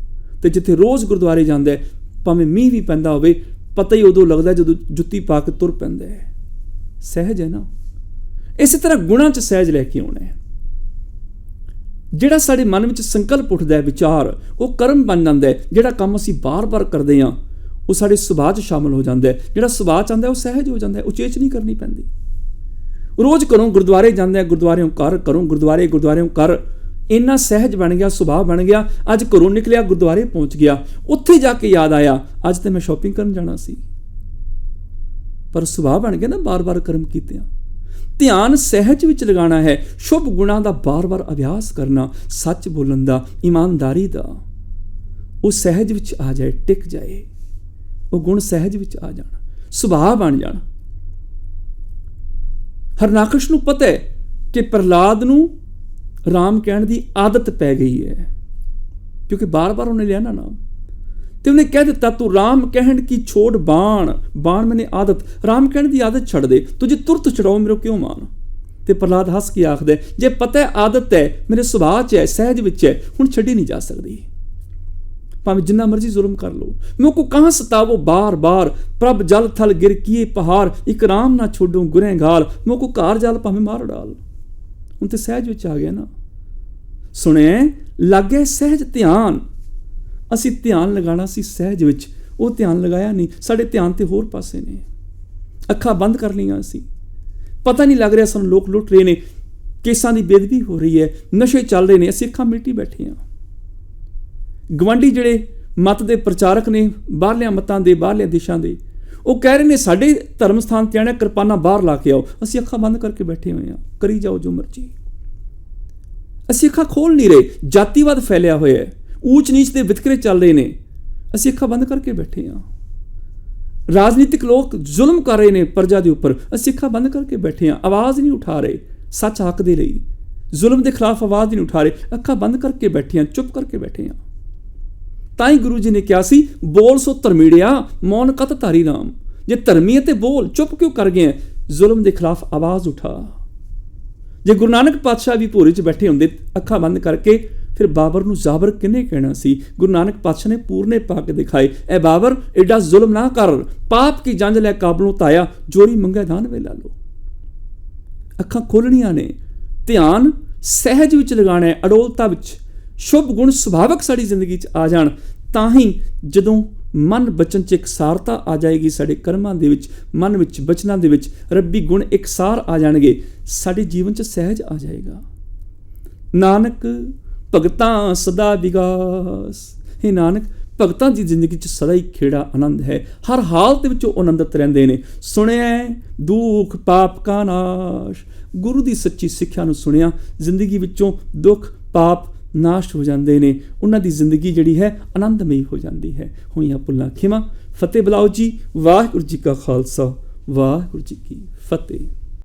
ਤੇ ਜਿੱਥੇ ਰੋਜ਼ ਗੁਰਦੁਆਰੇ ਜਾਂਦਾ, ਭਾਵੇਂ ਮੀਂਹ ਵੀ ਪੈਂਦਾ ਹੋਵੇ, ਪਤਾ ਹੀ ਉਦੋਂ ਲੱਗਦਾ ਜਦੋਂ ਜੁੱਤੀ ਪਾ ਕੇ ਤੁਰ ਪੈਂਦਾ ਹੈ। ਸਹਿਜ ਹੈ ਨਾ। ਇਸੇ ਤਰ੍ਹਾਂ ਗੁਣਾਂ 'ਚ ਸਹਿਜ ਲੈ ਕੇ ਆਉਣਾ ਹੈ। ਜਿਹੜਾ ਸਾਡੇ ਮਨ ਵਿੱਚ ਸੰਕਲਪ ਉੱਠਦਾ ਹੈ, ਵਿਚਾਰ, ਉਹ ਕਰਮ ਬਣ ਜਾਂਦਾ ਹੈ। ਜਿਹੜਾ ਕੰਮ ਅਸੀਂ ਬਾਰ-ਬਾਰ ਕਰਦੇ ਹਾਂ, ਉਹ ਸਾਡੇ ਸੁਭਾਅ 'ਚ ਸ਼ਾਮਲ ਹੋ ਜਾਂਦਾ ਹੈ। ਜਿਹੜਾ ਸੁਭਾਅ 'ਚ ਆਉਂਦਾ, ਉਹ ਸਹਿਜ ਹੋ ਜਾਂਦਾ ਹੈ, ਉਚੇਚ ਨਹੀਂ ਕਰਨੀ ਪੈਂਦੀ। ਰੋਜ਼ ਕਰੋ, ਗੁਰਦੁਆਰੇ ਜਾਂਦੇ, ਗੁਰਦੁਆਰਿਓਂ ਕਰ, ਕਰੋ ਗੁਰਦੁਆਰਿਓਂ ਕਰ। ਇੰਨਾ ਸਹਿਜ ਬਣ ਗਿਆ, ਸੁਭਾਅ ਬਣ ਗਿਆ। ਅੱਜ ਘਰੋਂ ਨਿਕਲਿਆ, ਗੁਰਦੁਆਰੇ ਪਹੁੰਚ ਗਿਆ, ਉੱਥੇ ਜਾ ਕੇ ਯਾਦ ਆਇਆ ਅੱਜ ਤੇ ਮੈਂ ਸ਼ਾਪਿੰਗ ਕਰਨ ਜਾਣਾ ਸੀ। ਪਰ ਸੁਭਾਅ ਬਣ ਗਿਆ ਨਾ, ਬਾਰ-ਬਾਰ ਕਰਮ ਕੀਤਿਆਂ। ਧਿਆਨ ਸਹਿਜ ਵਿੱਚ ਲਗਾਉਣਾ ਹੈ। ਸ਼ੁਭ ਗੁਣਾਂ ਦਾ ਬਾਰ-ਬਾਰ ਅਭਿਆਸ ਕਰਨਾ, ਸੱਚ ਬੋਲਣ ਦਾ, ਇਮਾਨਦਾਰੀ ਦਾ। ਉਹ ਸਹਿਜ ਵਿੱਚ ਆ ਜਾਏ, ਟਿਕ ਜਾਏ। ਉਹ ਗੁਣ ਸਹਿਜ ਵਿੱਚ ਆ ਜਾਣ, ਸੁਭਾਅ ਬਣ ਜਾਣ। ਹਰਨਾਕਸ਼ ਨੂੰ ਪਤਾ ਹੈ ਕਿ ਪ੍ਰਹਲਾਦ ਨੂੰ ਰਾਮ ਕਹਿਣ ਦੀ ਆਦਤ ਪੈ ਗਈ ਹੈ, ਕਿਉਂਕਿ ਬਾਰ-ਬਾਰ ਉਹਨੇ ਲਿਆ ਨਾ ਨਾਮ। ਤੇ ਉਹਨੇ ਕਹਿ ਦਿੱਤਾ, ਤੂੰ ਰਾਮ ਕਹਿਣ ਕੀ ਛੋੜ ਬਾਣ, ਬਾਣ ਮੈਨੇ ਆਦਤ। ਰਾਮ ਕਹਿਣ ਦੀ ਆਦਤ ਛੱਡ ਦੇ, ਤੁਝੇ ਤੁਰਤ ਛਡਾਓ ਮੇਰੇ ਕਿਉਂ ਮਾਨ। ਤੇ ਪ੍ਰਹਲਾਦ ਹੱਸ ਕੇ ਆਖਦਾ, ਜੇ ਪਤਾ ਹੈ ਆਦਤ ਹੈ, ਮੇਰੇ ਸੁਭਾਅ 'ਚ ਹੈ, ਸਹਿਜ ਵਿੱਚ ਹੈ, ਹੁਣ ਛੱਡੀ ਨਹੀਂ ਜਾ ਸਕਦੀ। ਭਾਵੇਂ ਜਿੰਨਾ ਮਰਜ਼ੀ ਜ਼ੁਲਮ ਕਰ ਲਓ, ਮੇ ਕੋ ਕਹਾਂ ਸਤਾਵੋ ਬਾਰ ਬਾਰ। ਪ੍ਰਭ ਜਲ ਥਲ ਗਿਰ ਕੀਏ ਪਹਾੜ, ਇੱਕ ਰਾਮ ਨਾ ਛੋਡੋ ਗੁਰੇਗਾਲ। ਮੇ ਕੋ ਘਰ ਜਲ ਭਾਵੇਂ ਮਾਰ ਡਾਲ। ਹੁਣ ਤੇ ਸਹਿਜ ਵਿੱਚ ਆ ਗਿਆ ਨਾ। ਸੁਣਿਐ ਲਾਗੈ ਸਹਿਜ ਧਿਆਨ। ਅਸੀਂ ਧਿਆਨ ਲਗਾਉਣਾ ਸੀ ਸਹਿਜ ਵਿੱਚ, ਉਹ ਧਿਆਨ ਲਗਾਇਆ ਨਹੀਂ। ਸਾਡੇ ਧਿਆਨ ਤੇ ਹੋਰ ਪਾਸੇ ਨੇ। ਅੱਖਾਂ ਬੰਦ ਕਰ ਲਈਆਂ ਅਸੀਂ, ਪਤਾ ਨਹੀਂ ਲੱਗ ਰਿਹਾ ਸਾਨੂੰ ਲੋਕ ਲੁੱਟ ਰਹੇ ਨੇ, ਕੇਸਾਂ ਦੀ ਬੇਅਦਬੀ ਹੋ ਰਹੀ ਹੈ, ਨਸ਼ੇ ਚੱਲ ਰਹੇ ਨੇ, ਅਸੀਂ ਅੱਖਾਂ ਮੀਟੀ ਬੈਠੇ ਹਾਂ। ਗਵਾਂਢੀ ਜਿਹੜੇ ਮਤ ਦੇ ਪ੍ਰਚਾਰਕ ਨੇ, ਬਾਹਰਲਿਆਂ ਮਤਾਂ ਦੇ, ਬਾਹਰਲਿਆਂ ਦੇਸ਼ਾਂ ਦੇ, ਉਹ ਕਹਿ ਰਹੇ ਨੇ ਸਾਡੇ ਧਰਮ ਸਥਾਨ ਤੇ ਆਣਾ, ਕਿਰਪਾਨਾਂ ਬਾਹਰ ਲਾ ਕੇ ਆਓ। ਅਸੀਂ ਅੱਖਾਂ ਬੰਦ ਕਰਕੇ ਬੈਠੇ ਹੋਏ ਹਾਂ, ਕਰੀ ਜਾਓ ਜੋ ਮਰਜ਼ੀ। ਅਸੀਂ ਅੱਖਾਂ ਖੋਲ ਨਹੀਂ ਰਹੇ। ਜਾਤੀਵਾਦ ਫੈਲਿਆ ਹੋਇਆ ਹੈ, ਊਚ ਨੀਚ ਦੇ ਵਿਤਕਰੇ ਚੱਲ ਰਹੇ ਨੇ, ਅਸੀਂ ਅੱਖਾਂ ਬੰਦ ਕਰਕੇ ਬੈਠੇ ਹਾਂ। ਰਾਜਨੀਤਿਕ ਲੋਕ ਜ਼ੁਲਮ ਕਰ ਰਹੇ ਨੇ ਪ੍ਰਜਾ ਦੇ ਉੱਪਰ, ਅਸੀਂ ਅੱਖਾਂ ਬੰਦ ਕਰਕੇ ਬੈਠੇ ਹਾਂ। ਆਵਾਜ਼ ਨਹੀਂ ਉਠਾ ਰਹੇ ਸੱਚ ਹੱਕ ਦੇ ਲਈ, ਜ਼ੁਲਮ ਦੇ ਖਿਲਾਫ ਆਵਾਜ਼ ਨਹੀਂ ਉਠਾ ਰਹੇ, ਅੱਖਾਂ ਬੰਦ ਕਰਕੇ ਬੈਠੇ ਹਾਂ, ਚੁੱਪ ਕਰਕੇ ਬੈਠੇ ਹਾਂ। ਤਾਂ ਹੀ ਗੁਰੂ ਜੀ ਨੇ ਕਿਹਾ ਸੀ, ਬੋਲ ਸੋ ਧਰਮੀੜਿਆ ਮੌਨ ਕਤ ਧਾਰੀ ਰਾਮ। ਜੇ ਧਰਮੀ ਹੈ ਤੇ ਬੋਲ, ਚੁੱਪ ਕਿਉਂ ਕਰ ਗਏ? ਜ਼ੁਲਮ ਦੇ ਖਿਲਾਫ ਆਵਾਜ਼ ਉਠਾ। ਜੇ ਗੁਰੂ ਨਾਨਕ ਪਾਤਸ਼ਾਹ ਵੀ ਭੋਰੇ 'ਚ ਬੈਠੇ ਹੁੰਦੇ ਅੱਖਾਂ ਬੰਦ ਕਰਕੇ, ਫਿਰ ਬਾਬਰ ਨੂੰ ਜ਼ਾਬਰ ਕਿਹਨੇ ਕਹਿਣਾ ਸੀ? ਗੁਰੂ ਨਾਨਕ ਪਾਤਸ਼ਾਹ ਨੇ ਪੂਰਨੇ ਪਾ ਕੇ ਦਿਖਾਏ, ਐ ਬਾਬਰ ਐਡਾ ਜ਼ੁਲਮ ਨਾ ਕਰ, ਪਾਪ ਕੀ ਜੰਜ ਲੈ ਕਾਬਲੋਂ ਤਾਇਆ, ਜੋਰੀ ਮੰਗਿਆ ਦਾਨ ਵੇਲਾ ਲੋ। ਅੱਖਾਂ ਖੋਲਣੀਆਂ ਨੇ, ਧਿਆਨ ਸਹਿਜ ਵਿੱਚ ਲਗਾਉਣਾ ਹੈ, ਅਡੋਲਤਾ ਵਿੱਚ। ਸ਼ੁਭ ਗੁਣ ਸੁਭਾਵਕ ਸਾਡੀ ਜ਼ਿੰਦਗੀ 'ਚ ਆ ਜਾਣ, ਤਾਂ ਹੀ ਜਦੋਂ ਮਨ ਬਚਨ 'ਚ ਇਕਸਾਰਤਾ ਆ ਜਾਏਗੀ, ਸਾਡੇ ਕਰਮਾਂ ਦੇ ਵਿੱਚ, ਮਨ ਵਿੱਚ, ਬਚਨਾਂ ਦੇ ਵਿੱਚ ਰੱਬੀ ਗੁਣ ਇਕਸਾਰ ਆ ਜਾਣਗੇ, ਸਾਡੇ ਜੀਵਨ 'ਚ ਸਹਿਜ ਆ ਜਾਏਗਾ। ਨਾਨਕ ਭਗਤਾਂ ਸਦਾ ਵਿਗਾਸ। ਹੇ ਨਾਨਕ, ਭਗਤਾਂ ਦੀ ਜ਼ਿੰਦਗੀ 'ਚ ਸਦਾ ਹੀ ਖੇੜਾ ਆਨੰਦ ਹੈ, ਹਰ ਹਾਲਤ ਵਿੱਚ ਉਹ ਆਨੰਦਿਤ ਰਹਿੰਦੇ ਨੇ। ਸੁਣਿਆ ਦੁੱਖ ਪਾਪ ਕਾ ਨਾਸ਼। ਗੁਰੂ ਦੀ ਸੱਚੀ ਸਿੱਖਿਆ ਨੂੰ ਸੁਣਿਆ, ਜ਼ਿੰਦਗੀ ਵਿੱਚੋਂ ਦੁੱਖ ਪਾਪ ਨਾਸ਼ ਹੋ ਜਾਂਦੇ ਨੇ, ਉਹਨਾਂ ਦੀ ਜ਼ਿੰਦਗੀ ਜਿਹੜੀ ਹੈ ਆਨੰਦਮਈ ਹੋ ਜਾਂਦੀ ਹੈ। ਹੋਈਆਂ ਭੁੱਲਾਂ ਖਿਮਾ। ਫਤਿਹ ਬੁਲਾਓ ਜੀ। ਵਾਹਿਗੁਰੂ ਜੀ ਕਾ ਖਾਲਸਾ, ਵਾਹਿਗੁਰੂ ਜੀ ਕੀ ਫਤਿਹ।